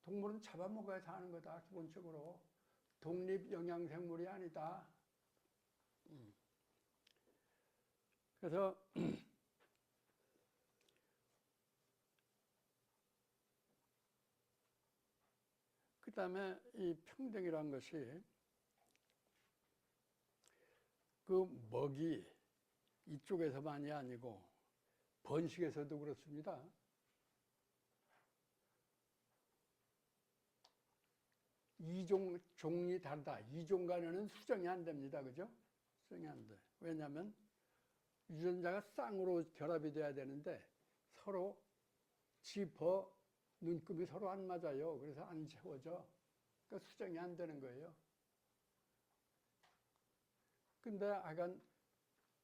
동물은 잡아먹어야 사는 거다. 기본적으로. 독립영양생물이 아니다. 그래서 그 다음에 이 평등이란 것이 그 먹이 이쪽에서만이 아니고 번식에서도 그렇습니다. 종이 다르다. 이종 간에는 수정이 안 됩니다. 그죠? 수정이 안 돼. 왜냐하면 유전자가 쌍으로 결합이 돼야 되는데 서로 지퍼, 눈금이 서로 안 맞아요. 그래서 안 채워져. 그러니까 수정이 안 되는 거예요. 근데 하여간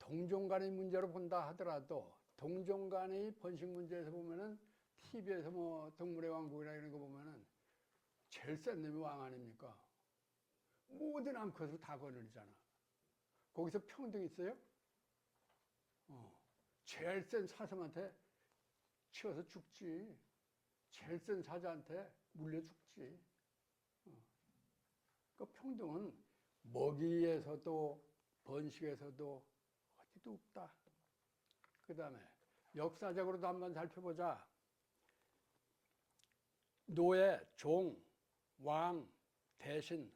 동종 간의 문제로 본다 하더라도 동종 간의 번식 문제에서 보면은 TV에서 뭐 동물의 왕국이라 이런 거 보면은 제일 센 놈이 왕 아닙니까? 모든 암컷을 다 거느리잖아. 거기서 평등 있어요? 제일 센 사슴한테 치어서 죽지. 제일 센 사자한테 물려 죽지. 그 평등은 먹이에서도 번식에서도 어디도 없다. 그 다음에 역사적으로도 한번 살펴보자. 노예, 종, 왕, 대신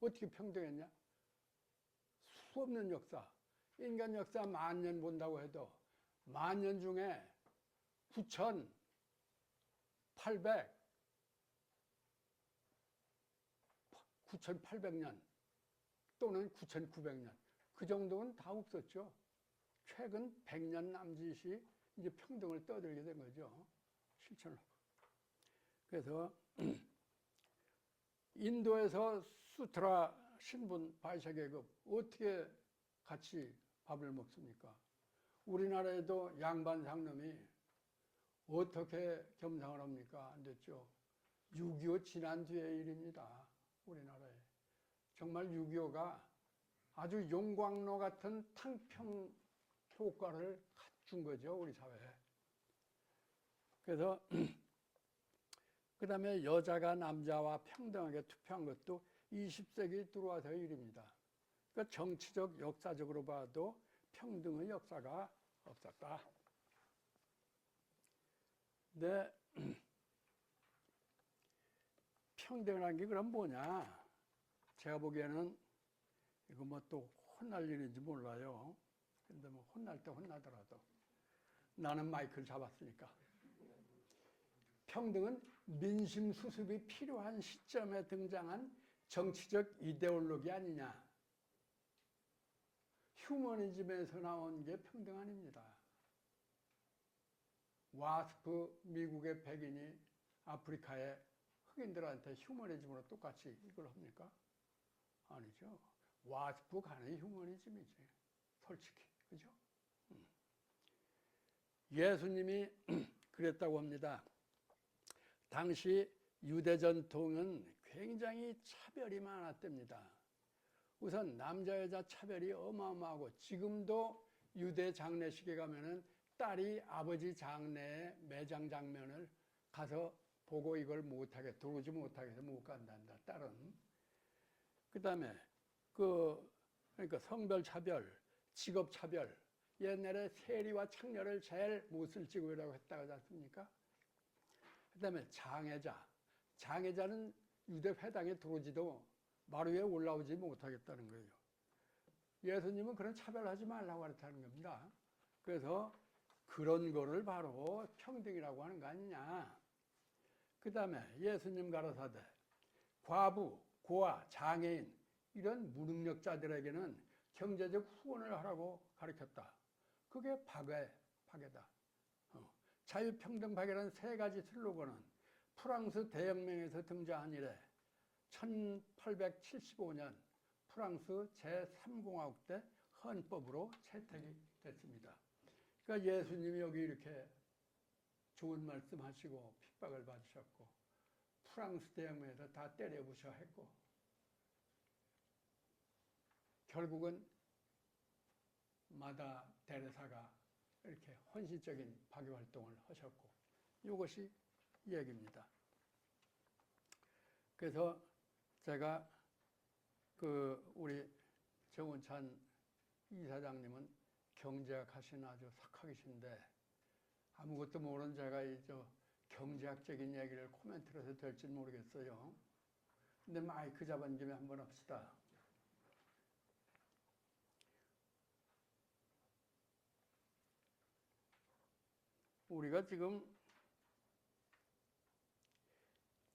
어떻게 평등했냐? 수없는 역사. 인간 역사 10,000년 본다고 해도 10,000년 중에 9,800년 또는 9,900년 그 정도는 다 없었죠. 최근 100년 남짓이 이제 평등을 떠들게 된 거죠. 실천으로. 그래서 인도에서 수트라 신분 바이샤 계급 어떻게 같이 밥을 먹습니까? 우리나라에도 양반 상놈이 어떻게 겸상을 합니까? 안 됐죠. 6.25 지난 뒤의 일입니다. 우리나라에. 정말 6.25가 아주 용광로 같은 탕평 효과를 갖춘 거죠. 우리 사회에. 그래서 그 다음에 여자가 남자와 평등하게 투표한 것도 20세기 들어와서의 일입니다. 그러니까 정치적, 역사적으로 봐도 평등의 역사가 없었다. 근데 평등이라는 게 그럼 뭐냐? 제가 보기에는 이거 뭐 또 혼날 일인지 몰라요. 근데 뭐 혼날 때 혼나더라도 나는 마이크를 잡았으니까. 평등은 민심 수습이 필요한 시점에 등장한 정치적 이데올로기 아니냐. 휴머니즘에서 나온 게 평등 아닙니다. 와스프 미국의 백인이 아프리카의 흑인들한테 휴머니즘으로 똑같이 이걸 합니까? 아니죠. 와스프 간의 휴머니즘이지. 솔직히. 그죠? 예수님이 그랬다고 합니다. 당시 유대 전통은 굉장히 차별이 많았답니다. 우선 남자 여자 차별이 어마어마하고 지금도 유대 장례식에 가면은 딸이 아버지 장례의 매장 장면을 가서 보고 이걸 못하게 들어오지 못하게 해서 못 간단다. 딸은. 그다음에 그러니까 성별 차별, 직업 차별. 옛날에 세리와 창녀를 제일 못쓸 직업이라고 했다고 하지 않습니까? 그다음에 장애자. 장애자는 유대 회당에 들어오지도 마루 위에 올라오지 못하겠다는 거예요. 예수님은 그런 차별하지 말라고 하셨다는 겁니다. 그래서 그런 거를 바로 평등이라고 하는 거 아니냐. 그 다음에 예수님 가라사대 과부, 고아, 장애인 이런 무능력자들에게는 경제적 후원을 하라고 가르쳤다. 그게 박애다. 자유평등 박애라는 3가지 슬로건은 프랑스 대혁명에서 등장한 이래 1875년 프랑스 제3공화국 때 헌법으로 채택이 됐습니다. 그러니까 예수님이 여기 이렇게 좋은 말씀 하시고 핍박을 받으셨고 프랑스 대혁명에서 다 때려부셔 했고 결국은 마다 데레사가 이렇게 헌신적인 박애 활동을 하셨고 이것이 얘기입니다. 그래서 제가 우리 정운찬 이사장님은 경제학 하시는 아주 석학이신데 아무것도 모르는 제가 경제학적인 얘기를 코멘트를 해도 될지 모르겠어요. 근데 마이크 잡은 김에 한번 합시다. 우리가 지금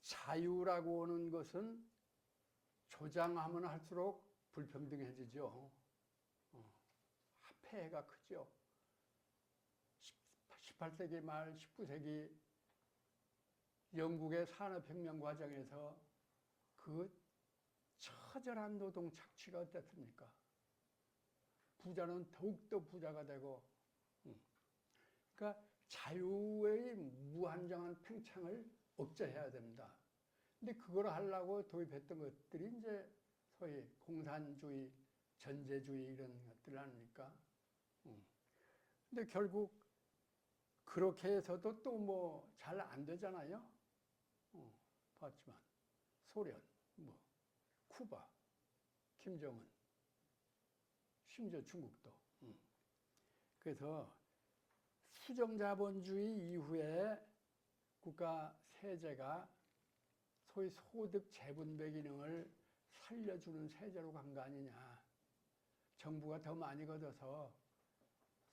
자유라고 하는 것은 조장하면 할수록 불평등해지죠. 폐해가 크죠. 18세기 말 19세기 영국의 산업혁명 과정에서 그 처절한 노동 착취가 어땠습니까? 부자는 더욱더 부자가 되고, 그러니까 자유의 무한정한 팽창을 억제해야 됩니다. 근데 그걸 하려고 도입했던 것들이 이제 소위 공산주의, 전제주의 이런 것들 아닙니까? 근데 결국 그렇게 해서도 또 뭐 잘 안 되잖아요. 봤지만 소련, 뭐 쿠바, 김정은, 심지어 중국도. 그래서 수정자본주의 이후에 국가 세제가 소위 소득 재분배 기능을 살려주는 세제로 간 거 아니냐. 정부가 더 많이 걷어서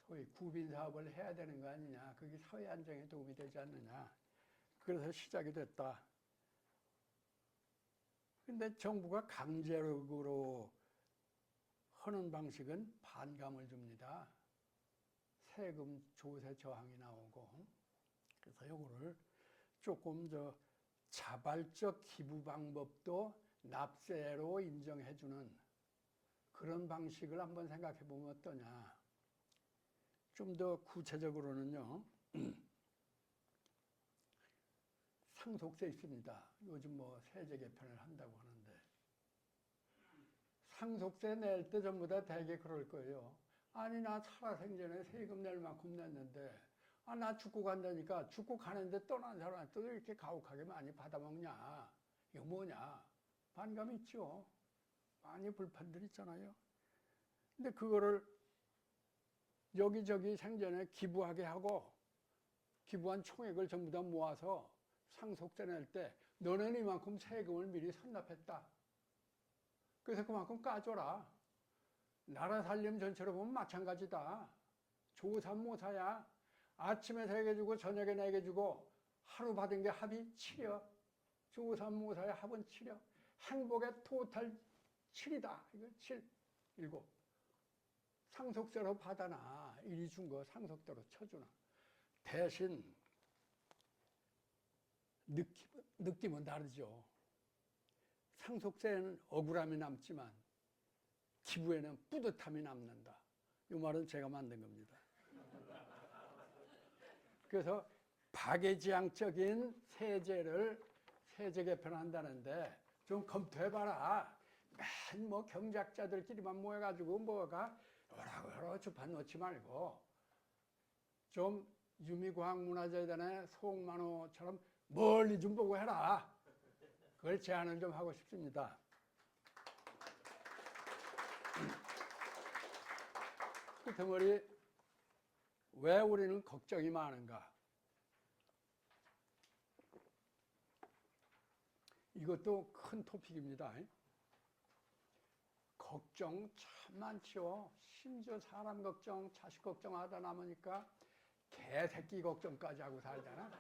소위 구빈 사업을 해야 되는 거 아니냐. 그게 사회 안정에 도움이 되지 않느냐. 그래서 시작이 됐다. 근데 정부가 강제력으로 하는 방식은 반감을 줍니다. 세금 조세 저항이 나오고. 그래서 요거를 조금 자발적 기부 방법도 납세로 인정해주는 그런 방식을 한번 생각해 보면 어떠냐. 좀 더 구체적으로는요, 상속세 있습니다. 요즘 뭐 세제 개편을 한다고 하는데, 상속세 낼 때 전부 다 대개 그럴 거예요. 아니, 나 살아생전에 세금 낼 만큼 냈는데, 아, 나 죽고 간다니까 죽고 가는데 떠난 사람한테 또 이렇게 가혹하게 많이 받아먹냐. 이거 뭐냐. 반감이 있죠. 많이 불판들 있잖아요. 근데 그거를 여기저기 생전에 기부하게 하고 기부한 총액을 전부 다 모아서 상속세 낼 때 너는 이만큼 세금을 미리 선납했다. 그래서 그만큼 까줘라. 나라 살림 전체로 보면 마찬가지다. 조삼모사야. 아침에 3개 주고 저녁에 4개 주고 하루 받은 게 합이 7여. 조삼모사의 합은 7여. 행복의 토탈 7이다. 이거 7, 7. 상속세로 받아나. 이리 준 거 상속대로 쳐주나. 대신 느낌은 다르죠. 상속세에는 억울함이 남지만 기부에는 뿌듯함이 남는다. 이 말은 제가 만든 겁니다. 그래서 박애지향적인 세제 개편한다는데 좀 검토해봐라. 맨 뭐 경제학자들끼리만 모여가지고 뭐가 여러 주판 놓지 말고 좀 유미과학문화재단의 송만호처럼 멀리 좀 보고 해라. 그걸 제안을 좀 하고 싶습니다. 그 덩어리 왜 우리는 걱정이 많은가? 이것도 큰 토픽입니다. 걱정 참 많죠. 심지어 사람 걱정, 자식 걱정하다 남으니까 개새끼 걱정까지 하고 살잖아.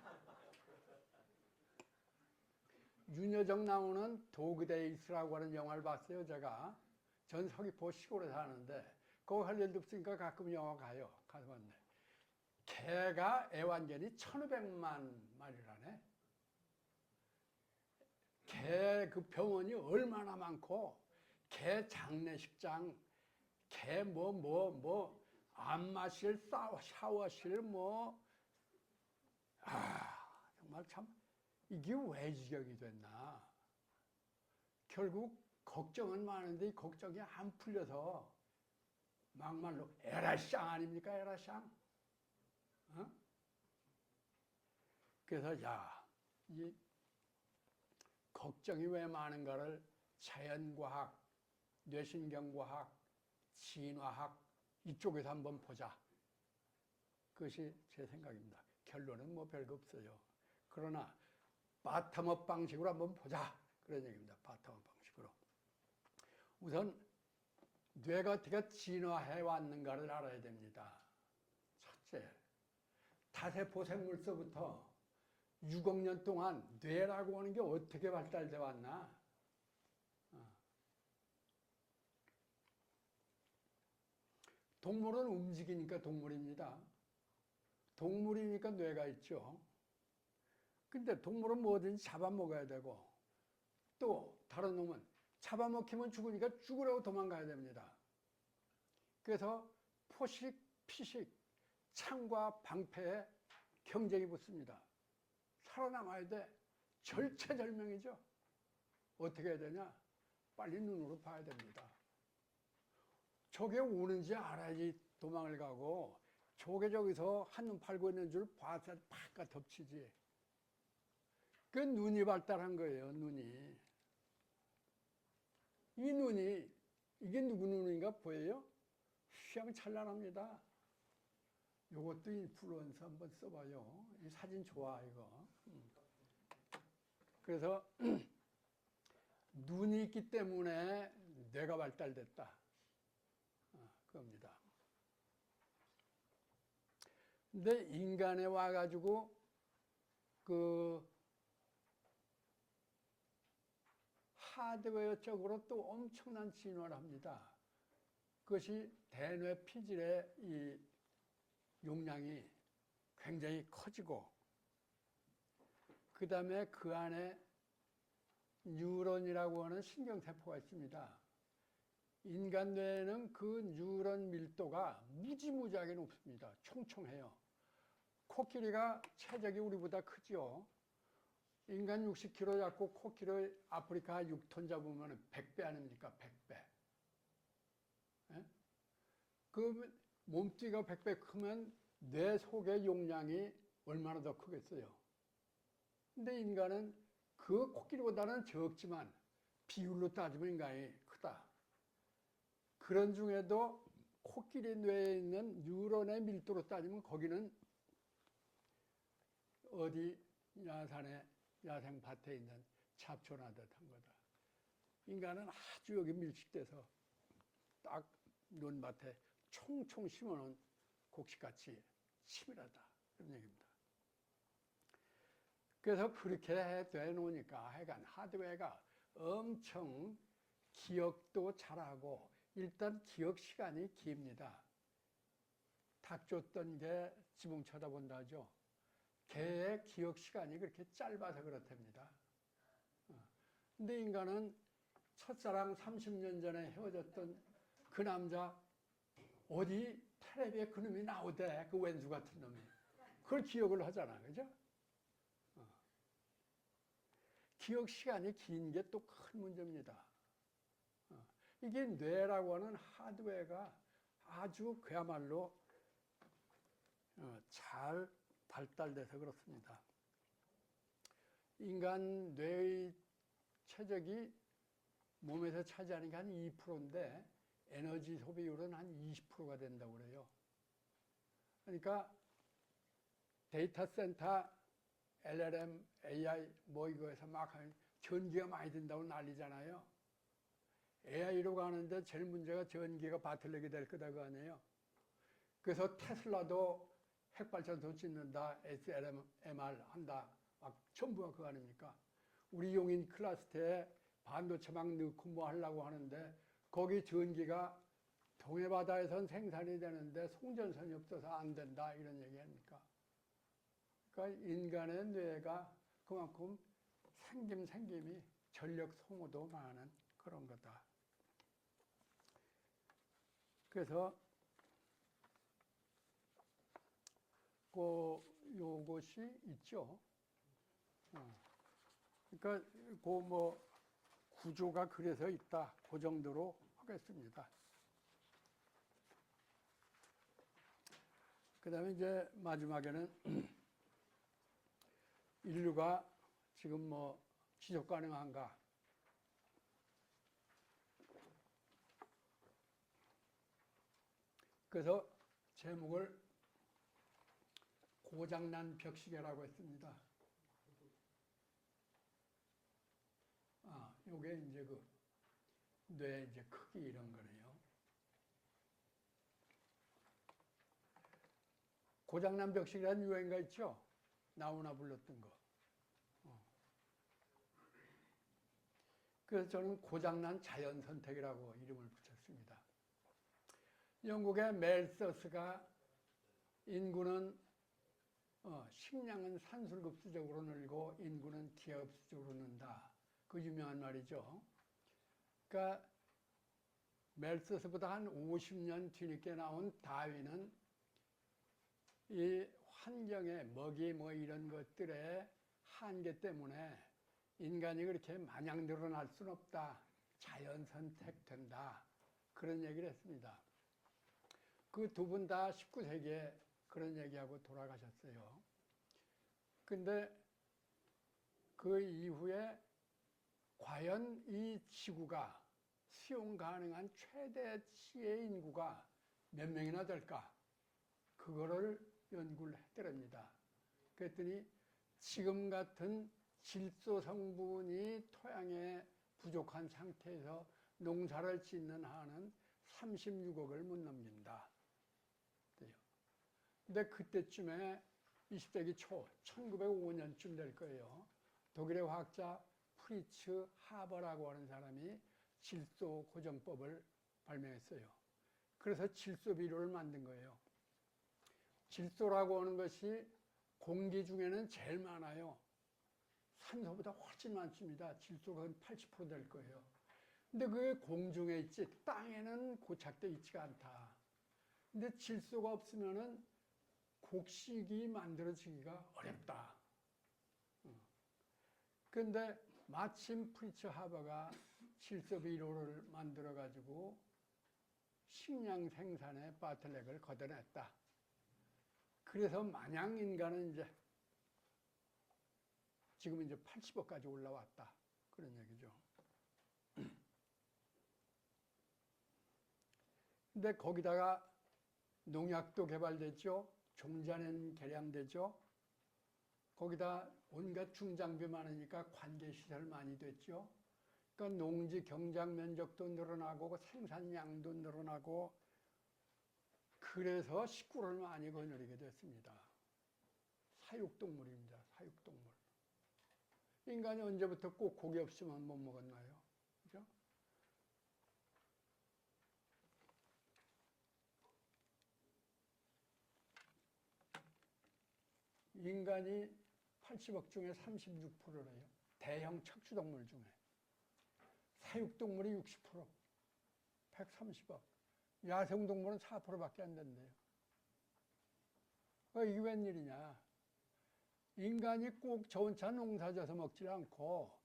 윤여정 나오는 도그데이스라고 하는 영화를 봤어요, 제가. 전 서귀포 시골에 사는데 거기 할 일도 없으니까 가끔 영화 가요. 가서 봤는데 개가 애완견이 1,500만 마리라네. 개 그 병원이 얼마나 많고 개 장례식장, 개 안마실, 샤워실 정말 참 이게 왜 지경이 됐나. 결국 걱정은 많은데 이 걱정이 안 풀려서 막말로 에라쌍 아닙니까? 에라쌍. 그래서 이 걱정이 왜 많은가를 자연과학, 뇌신경과학, 진화학 이쪽에서 한번 보자. 그것이 제 생각입니다. 결론은 뭐 별거 없어요. 그러나 바텀업 방식으로 한번 보자. 그런 얘기입니다. 바텀업 방식으로. 우선 뇌가 어떻게 진화해 왔는가를 알아야 됩니다. 첫째, 다세포 생물서부터 6억 년 동안 뇌라고 하는 게 어떻게 발달돼 왔나? 동물은 움직이니까 동물입니다. 동물이니까 뇌가 있죠. 근데 동물은 뭐든지 잡아먹어야 되고 또 다른 놈은 잡아먹히면 죽으니까 죽으려고 도망가야 됩니다. 그래서 포식, 피식, 창과 방패에 경쟁이 붙습니다. 살아남아야 돼. 절체절명이죠. 어떻게 해야 되냐? 빨리 눈으로 봐야 됩니다. 저게 오는지 알아야지 도망을 가고, 저게 저기서 한눈 팔고 있는 줄 봐서 팍 덮치지. 그 눈이 발달한 거예요, 눈이. 이 눈이, 이게 누구 눈인가 보여요? 휘황찬란합니다. 요것도 인플루언서 한번 써봐요. 이 사진 좋아, 이거. 그래서 눈이 있기 때문에 뇌가 발달됐다. 그겁니다. 근데 인간에 와가지고 그 하드웨어적으로 또 엄청난 진화를 합니다. 그것이 대뇌 피질의 이 용량이 굉장히 커지고, 그 다음에 그 안에 뉴런이라고 하는 신경세포가 있습니다. 인간 뇌에는 그 뉴런 밀도가 무지무지하게 높습니다. 총총해요. 코끼리가 체적이 우리보다 크죠. 인간 60kg 잡고 코끼리 아프리카 6톤 잡으면 100배 아닙니까? 100배. 예? 그 몸뚱이가 100배 크면 뇌 속의 용량이 얼마나 더 크겠어요. 근데 인간은 그 코끼리보다는 적지만 비율로 따지면 인간이 크다. 그런 중에도 코끼리 뇌에 있는 뉴런의 밀도로 따지면 거기는 어디 야산에 야생밭에 있는 잡초나 듯한 거다. 인간은 아주 여기 밀집돼서 딱 논밭에 총총 심어놓은 곡식같이 치밀하다. 그런 얘기입니다. 그래서 그렇게 돼 놓으니까 하여간 하드웨어가 엄청 기억도 잘하고, 일단 기억 시간이 깁니다. 닭 쫓던 개 지붕 쳐다본다 하죠. 개의 기억 시간이 그렇게 짧아서 그렇답니다. 근데 인간은 첫사랑 30년 전에 헤어졌던 그 남자, 어디 텔레비에 그 놈이 나오대, 그 왼수 같은 놈이. 그걸 기억을 하잖아, 그죠? 기억 시간이 긴 게 또 큰 문제입니다. 이게 뇌라고 하는 하드웨어가 아주 그야말로 잘 발달돼서 그렇습니다. 인간 뇌의 체적이 몸에서 차지하는 게 한 2%인데 에너지 소비율은 한 20%가 된다고 그래요. 그러니까 데이터 센터, LLM, AI 뭐 이거에서 막 전기가 많이 든다고 난리잖아요. AI로 가는데 제일 문제가 전기가 바틀리게 될 거다 그 아니에요. 그래서 테슬라도 핵발전소 짓는다, SLMR 한다, 막 전부가 그거 아닙니까? 우리 용인 클라스터에 반도체 막 넣고 뭐 하려고 하는데 거기 전기가 동해바다에선 생산이 되는데 송전선이 없어서 안 된다 이런 얘기 아닙니까? 그러니까 인간의 뇌가 그만큼 생김이 전력 소모도 많은 그런 거다. 그래서 요것이 있죠. 그러니까 뭐 구조가 그래서 있다. 그 정도로 하겠습니다. 그 다음에 이제 마지막에는 인류가 지금 뭐 지속 가능한가? 그래서 제목을 고장난 벽시계라고 했습니다. 요게 이제 그 뇌 이제 크기 이런 거네요. 고장난 벽시계라는 유행가 있죠? 나훈아 불렀던 거. 그래서 저는 고장난 자연선택이라고 이름을 붙였습니다. 영국의 멜서스가 인구는 식량은 산술급수적으로 늘고 인구는 기하급수적으로 는다. 그 유명한 말이죠. 그러니까 멜서스보다 한 50년 뒤늦게 나온 다윈은 이 환경의 먹이 뭐 이런 것들의 한계 때문에 인간이 그렇게 마냥 늘어날 수는 없다. 자연 선택된다. 그런 얘기를 했습니다. 그 두 분 다 19세기에 그런 얘기하고 돌아가셨어요. 근데 그 이후에 과연 이 지구가 수용 가능한 최대치의 인구가 몇 명이나 될까? 그거를 연구를 했더랍니다. 그랬더니 지금 같은 질소 성분이 토양에 부족한 상태에서 농사를 짓는 한은 36억을 못 넘긴다. 근데 그때쯤에 20세기 초 1905년쯤 될 거예요. 독일의 화학자 프리츠 하버라고 하는 사람이 질소 고정법을 발명했어요. 그래서 질소 비료를 만든 거예요. 질소라고 하는 것이 공기 중에는 제일 많아요. 산소보다 훨씬 많습니다. 질소가 한 80%될 거예요. 근데 그게 공중에 있지 땅에는 고착돼 있지가 않다. 근데 질소가 없으면은 곡식이 만들어지기가 어렵다. 그런데 마침 프리츠 하버가 질소 비료를 만들어 가지고 식량 생산에 바틀렉을 걷어냈다. 그래서 마냥 인간은 이제 지금 이제 80억까지 올라왔다. 그런 얘기죠. 근데 거기다가 농약도 개발됐죠. 종자는 개량되죠. 거기다 온갖 중장비 많으니까 관계시설 많이 됐죠. 그러니까 농지 경작 면적도 늘어나고 생산량도 늘어나고 그래서 식구를 많이 거느리게 됐습니다. 사육동물입니다. 사육동물. 인간이 언제부터 꼭 고기 없으면 못 먹었나요? 그죠? 인간이 80억 중에 36%래요. 대형 척추동물 중에. 사육동물이 60%, 130억. 야생동물은 4%밖에 안 된대요. 이게 웬일이냐. 인간이 꼭 저 혼자 농사져서 먹지 않고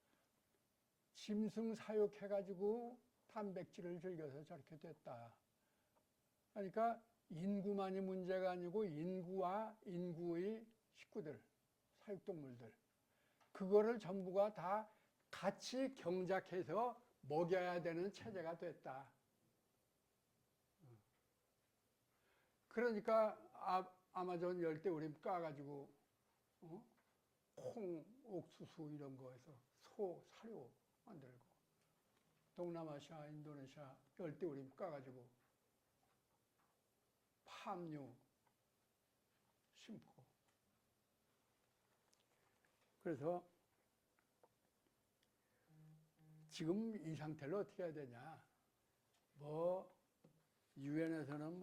짐승 사육해가지고 단백질을 즐겨서 저렇게 됐다. 그러니까 인구만이 문제가 아니고 인구와 인구의 식구들, 사육동물들. 그거를 전부가 다 같이 경작해서 먹여야 되는 체제가 됐다. 그러니까 아마존 열대우림 까가지고 콩, 옥수수 이런 거에서 소, 사료 만들고 동남아시아, 인도네시아 열대우림 까가지고 팜유 심고 그래서 지금 이 상태로 어떻게 해야 되냐. 유엔에서는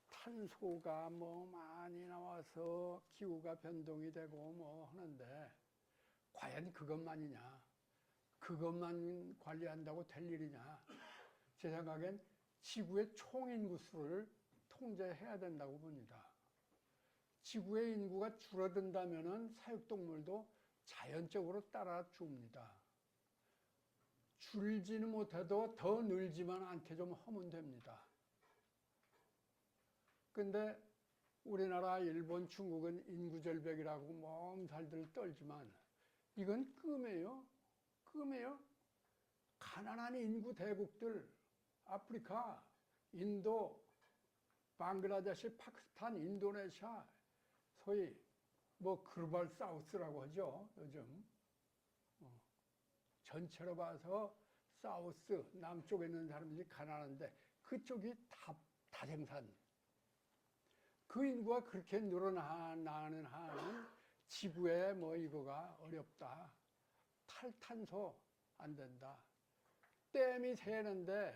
탄소가 많이 나와서 기후가 변동이 되고 하는데 과연 그것만이냐. 그것만 관리한다고 될 일이냐. 제 생각엔 지구의 총인구 수를 통제해야 된다고 봅니다. 지구의 인구가 줄어든다면은 사육동물도 자연적으로 따라 줍니다. 줄지는 못해도 더 늘지만 않게 좀 하면 됩니다. 근데 우리나라, 일본, 중국은 인구 절벽이라고 몸살들 떨지만 이건 꿈이에요. 꿈이에요. 가난한 인구 대국들, 아프리카, 인도, 방글라데시, 파키스탄, 인도네시아, 소위 글로벌 사우스라고 하죠, 요즘. 전체로 봐서 사우스, 남쪽에 있는 사람들이 가난한데 그쪽이 다생산. 그 인구가 그렇게 늘어나는 한은 지구에 이거가 어렵다. 탈탄소 안 된다. 댐이 새는데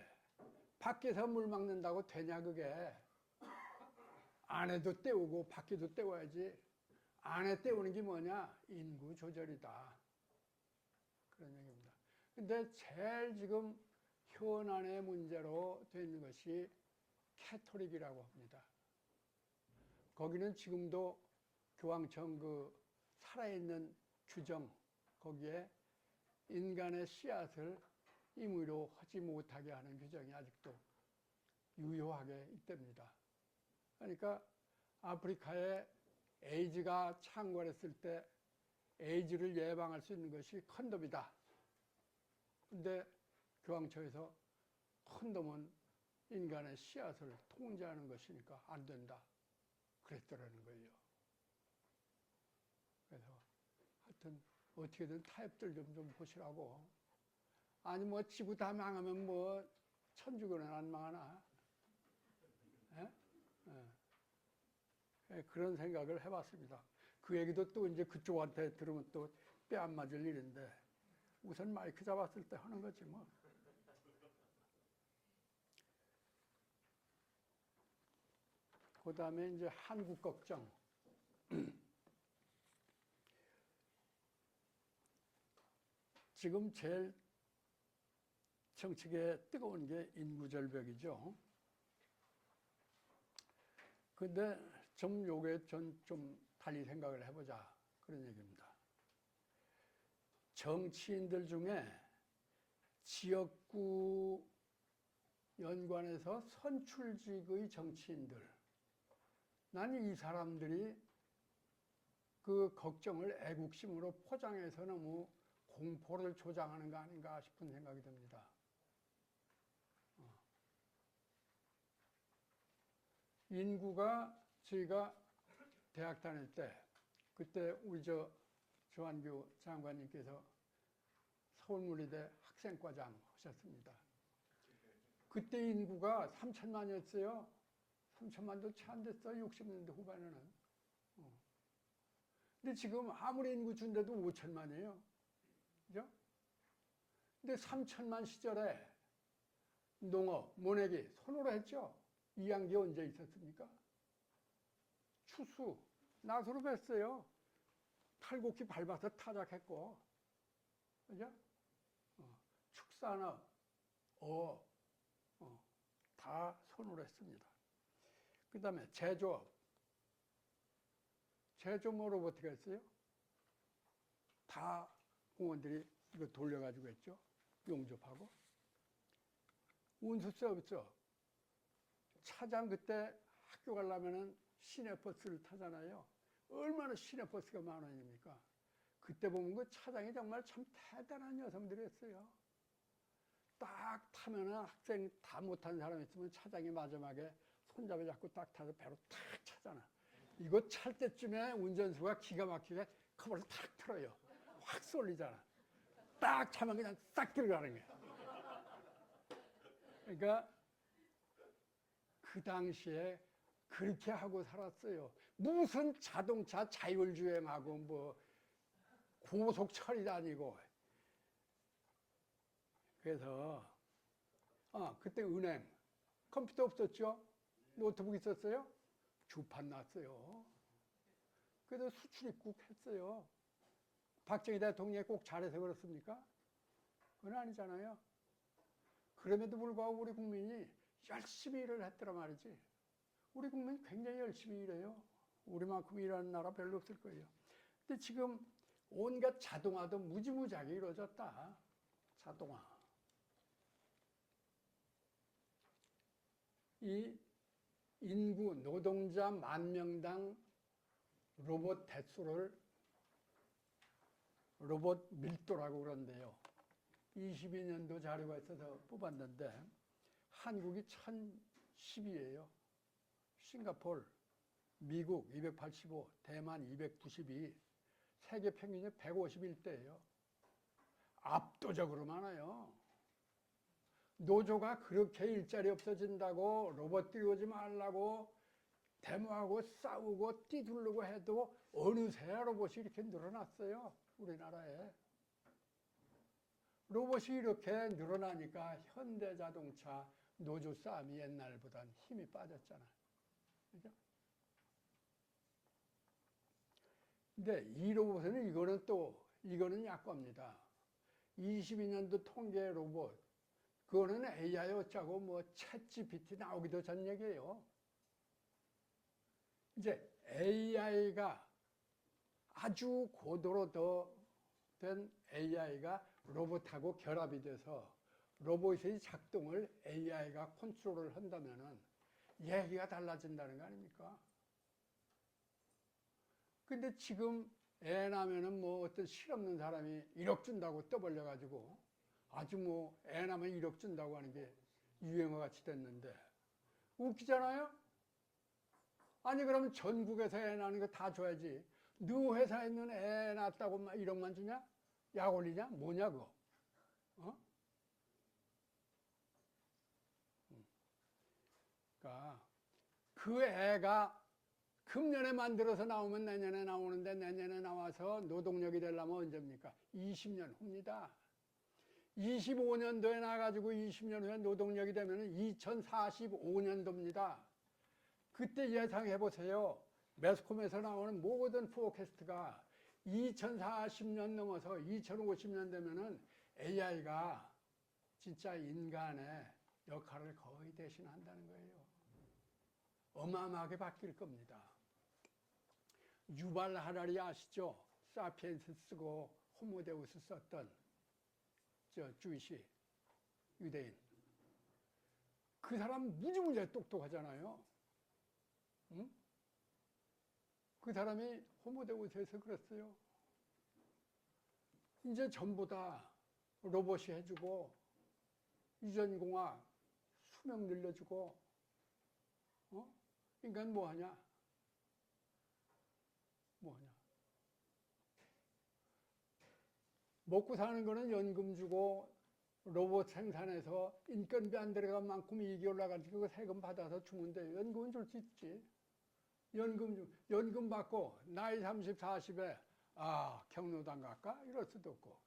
밖에서 물 막는다고 되냐 그게. 안에도 때우고 밖에도 때워야지. 안에 때우는 게 뭐냐? 인구 조절이다. 그런 얘기입니다. 근데 제일 지금 현안의 문제로 된 것이 캐토릭이라고 합니다. 거기는 지금도 교황청 그 살아있는 규정, 거기에 인간의 씨앗을 임의로 하지 못하게 하는 규정이 아직도 유효하게 있답니다. 그러니까 아프리카에 에이즈가 창궐했을 때 에이즈를 예방할 수 있는 것이 컨돔이다. 근데 교황청에서 컨돔은 인간의 씨앗을 통제하는 것이니까 안 된다. 그랬더라는 거예요. 그래서 하여튼 어떻게든 타협들 좀 보시라고. 아니 뭐 지구 다 망하면 뭐 천주교는 안 망하나? 예? 예, 그런 생각을 해봤습니다. 그 얘기도 또 이제 그쪽한테 들으면 또 뼈 안 맞을 일인데 우선 마이크 잡았을 때 하는 거지 뭐. 그 다음에 이제 한국 걱정. 지금 제일 정치계에 뜨거운 게 인구절벽이죠. 근데 좀 요게 좀 달리 생각을 해보자. 그런 얘기입니다. 정치인들 중에 지역구 연관해서 선출직의 정치인들, 난 이 사람들이 그 걱정을 애국심으로 포장해서 너무 공포를 조장하는 거 아닌가 싶은 생각이 듭니다. 인구가 저희가 대학 다닐 때 그때 우리 조한규 장관님께서 서울무리대 학생과장 하셨습니다. 그때 인구가 3천만이었어요. 3천만도 채 안 됐어요. 60년대 후반에는. 근데 지금 아무리 인구 준데도 5천만이에요. 그죠? 근데 3천만 시절에 농업, 모내기 손으로 했죠. 이양기 언제 있었습니까? 추수, 나수로 뱄어요. 칼곡기 밟아서 타작했고, 그죠? 축산업, 다 손으로 했습니다. 그 다음에 제조업. 제조업으로 어떻게 했어요? 다 공원들이 이거 돌려가지고 했죠. 용접하고. 운수 서비스업. 차장 그때 학교 가려면은 시내버스를 타잖아요. 얼마나 시내버스가 만 원입니까? 그때 보면 그 차장이 정말 참 대단한 여성들이었어요. 딱 타면은 학생 다 못한 사람 있으면 차장이 마지막에 손잡이 잡고 딱 타서 배로 탁 차잖아. 이거 찰 때쯤에 운전수가 기가 막히게 커버를 탁 틀어요. 확 쏠리잖아. 딱 차면 그냥 싹 들어가는 거야. 그러니까 그 당시에 그렇게 하고 살았어요. 무슨 자동차 자율주행하고 뭐 고속철이 다니고. 그래서 그때 은행 컴퓨터 없었죠? 노트북 있었어요? 주판 났어요. 그래서 수출입국 했어요. 박정희 대통령이 꼭 잘해서 그렇습니까? 그건 아니잖아요. 그럼에도 불구하고 우리 국민이 열심히 일을 했더란 말이지. 우리 국민 굉장히 열심히 일해요. 우리만큼 일하는 나라 별로 없을 거예요. 근데 지금 온갖 자동화도 무지무지하게 이루어졌다. 자동화. 이 인구, 노동자 10,000명당 로봇 대수를 로봇 밀도라고 그러는데요. 22년도 자료가 있어서 뽑았는데 한국이 1010이에요. 싱가포르, 미국 285, 대만 292, 세계 평균이 151대예요. 압도적으로 많아요. 노조가 그렇게 일자리 없어진다고 로봇 들여오지 말라고 데모하고 싸우고 뛰두르고 해도 어느새 로봇이 이렇게 늘어났어요. 우리나라에. 로봇이 이렇게 늘어나니까 현대자동차 노조 싸움이 옛날보단 힘이 빠졌잖아. 그죠? 근데 이 로봇은 이거는 약관입니다. 22년도 통계 로봇 그거는 AI 어쩌고 뭐 챗 GPT 나오기도 전 얘기예요. 이제 AI가 아주 고도로 더 된 AI가 로봇하고 결합이 돼서 로봇의 작동을 AI가 컨트롤을 한다면은 얘기가 달라진다는 거 아닙니까? 근데 지금 애 낳으면은 뭐 어떤 실없는 사람이 1억 준다고 떠벌려가지고 아주 뭐 애 낳으면 1억 준다고 하는 게 유행어 같이 됐는데 웃기잖아요? 아니 그러면 전국에서 애 낳는 거 다 줘야지. 너 회사에 있는 애 낳았다고 막 1억만 주냐? 약 올리냐? 뭐냐 그거? 어? 그러니까 그 애가 금년에 만들어서 나오면 내년에 나오는데 내년에 나와서 노동력이 되려면 언제입니까? 20년 후입니다. 25년도에 나가지고 20년 후에 노동력이 되면 2045년도입니다. 그때 예상해 보세요. 매스컴에서 나오는 모든 포캐스트가 2040년 넘어서 2050년 되면은 AI가 진짜 인간의 역할을 거의 대신한다는 거예요. 어마어마하게 바뀔 겁니다. 유발 하라리 아시죠? 사피엔스 쓰고 호모데우스 썼던 저 주이시 유대인. 그 사람 무지무지 똑똑하잖아요. 응? 그 사람이 호모데우스에서 그랬어요. 이제 전부 다 로봇이 해주고 유전공학 수명 늘려주고 인간 뭐하냐? 뭐하냐? 먹고 사는 거는 연금 주고 로봇 생산해서 인건비 안 들어간 만큼 이익이 올라가지고 그 세금 받아서 주면 돼. 연금은 줄 수 있지. 연금 받고 나이 30, 40에 경로당 갈까? 이럴 수도 없고.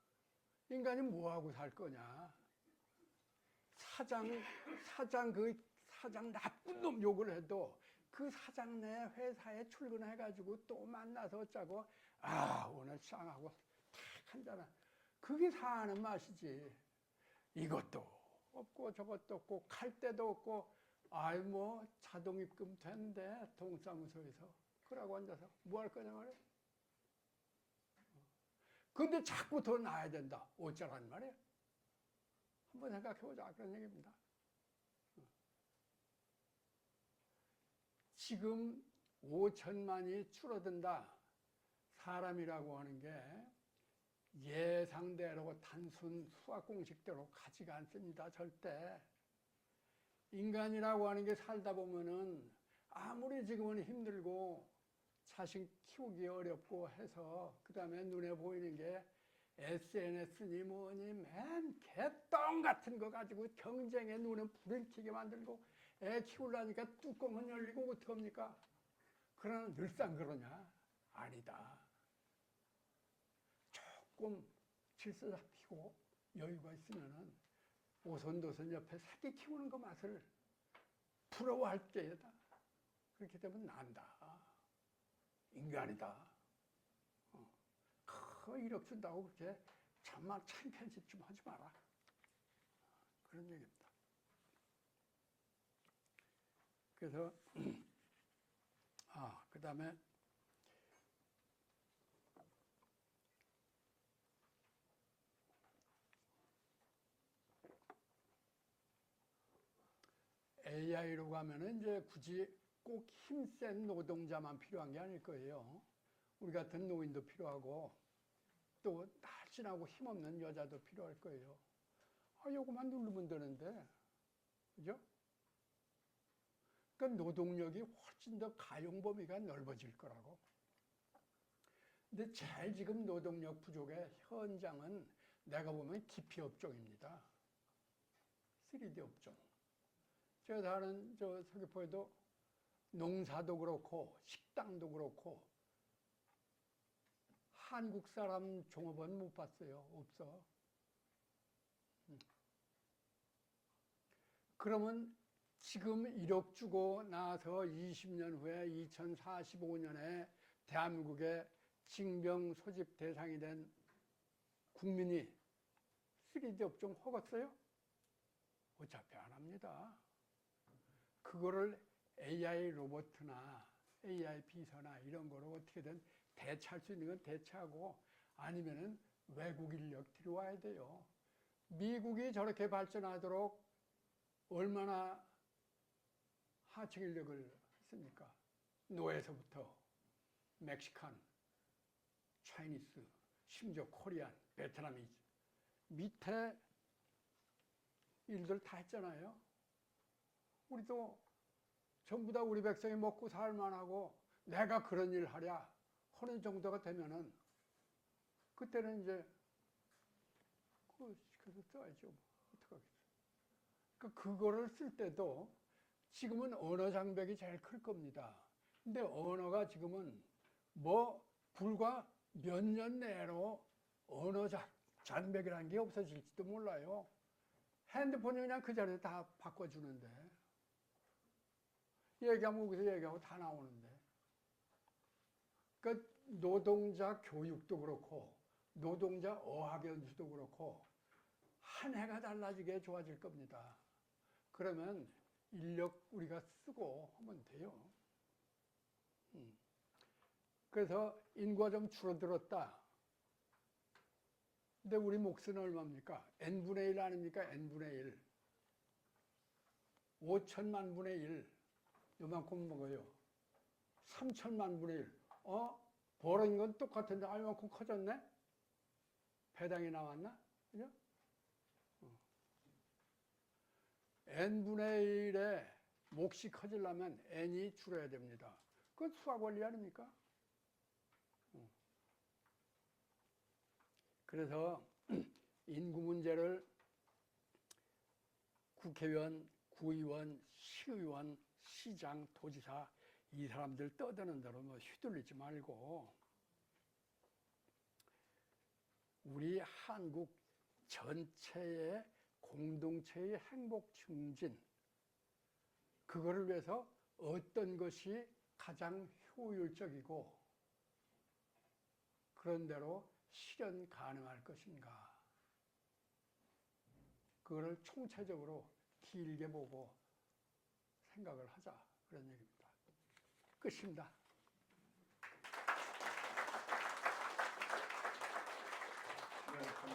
인간이 뭐하고 살 거냐? 사장 나쁜 놈 욕을 해도 그 사장 내 회사에 출근해가지고 또 만나서 어쩌고 오늘 쌍하고 탁 한잔 그게 사는 맛이지. 이것도 없고 저것도 없고 갈 데도 없고 뭐 자동 입금 된대 동사무소에서 그러고 앉아서 뭐 할 거냐 말이야. 근데 자꾸 더 나아야 된다. 어쩌라는 말이야. 한번 생각해보자 그런 얘기입니다. 지금 5천만이 줄어든다. 사람이라고 하는 게 예상대로 단순 수학 공식대로 가지가 않습니다. 절대. 인간이라고 하는 게 살다 보면은 아무리 지금은 힘들고 자식 키우기 어렵고 해서 그 다음에 눈에 보이는 게 SNS니 뭐니 맨 개똥 같은 거 가지고 경쟁에 눈에 불을 켜게 만들고 애 키우려니까 뚜껑은 열리고 어떡합니까? 그러나 늘상 그러냐? 아니다. 조금 질서 잡히고 여유가 있으면은 오손도손 옆에 새끼 키우는 거 맛을 부러워할 때다. 그렇게 되면 난다. 인간이다. 그 1억 준다고 그렇게 정말 창피한 짓 좀 하지 마라. 그런 얘기입니다. 그래서 그 다음에 AI로 가면은 이제 굳이 꼭 힘센 노동자만 필요한 게 아닐 거예요. 우리 같은 노인도 필요하고 또 날씬하고 힘없는 여자도 필요할 거예요. 요거만 누르면 되는데, 그죠? 그러니까 노동력이 훨씬 더 가용 범위가 넓어질 거라고. 근데 제일 지금 노동력 부족의 현장은 내가 보면 기피 업종입니다. 3D 업종. 제가 사는 저 서귀포에도 농사도 그렇고 식당도 그렇고 한국 사람 종업원 못 봤어요. 없어. 그러면 지금 1억 주고 나서 20년 후에 2045년에 대한민국의 징병 소집 대상이 된 국민이 3D 업종 허갔어요? 어차피 안 합니다. 그거를 AI 로봇이나 AI 비서나 이런 거로 어떻게든 대체할 수 있는 건 대체하고 아니면은 외국 인력 들여와야 돼요. 미국이 저렇게 발전하도록 얼마나 하층 인력을 씁니까? 노에서부터 멕시칸, 차이니스, 심지어 코리안, 베트남이 밑에 일들 다 했잖아요. 우리도 전부 다 우리 백성이 먹고 살만하고 내가 그런 일 하랴 하는 정도가 되면은 그때는 이제 그래서 써야죠. 어떡하겠어요. 그거를 쓸 때도 지금은 언어 장벽이 제일 클 겁니다. 근데 언어가 지금은 뭐 불과 몇 년 내로 언어 장벽이라는 게 없어질지도 몰라요. 핸드폰이 그냥 그 자리에 다 바꿔주는데 얘기하면 거기서 얘기하고 다 나오는데 그러니까 노동자 교육도 그렇고 노동자 어학 연수도 그렇고 한 해가 달라지게 좋아질 겁니다. 그러면 인력 우리가 쓰고 하면 돼요. 그래서 인구가 좀 줄어들었다. 근데 우리 몫은 얼마입니까? n분의 1 아닙니까? n분의 1. 5천만 분의 1. 요만큼 먹어요. 3천만 분의 1. 벌어진 건 똑같은데 얼마큼 커졌네? 배당이 나왔나? 그죠? n분의 1에 몫이 커지려면 n이 줄어야 됩니다. 그건 수학 원리 아닙니까? 그래서 인구 문제를 국회의원, 구의원, 시의원, 시장, 도지사 이 사람들 떠드는 대로 뭐 휘둘리지 말고 우리 한국 전체의 공동체의 행복 증진 그거를 위해서 어떤 것이 가장 효율적이고 그런 대로 실현 가능할 것인가 그거를 총체적으로 길게 보고 생각을 하자 그런 얘기입니다. 끝입니다. 네,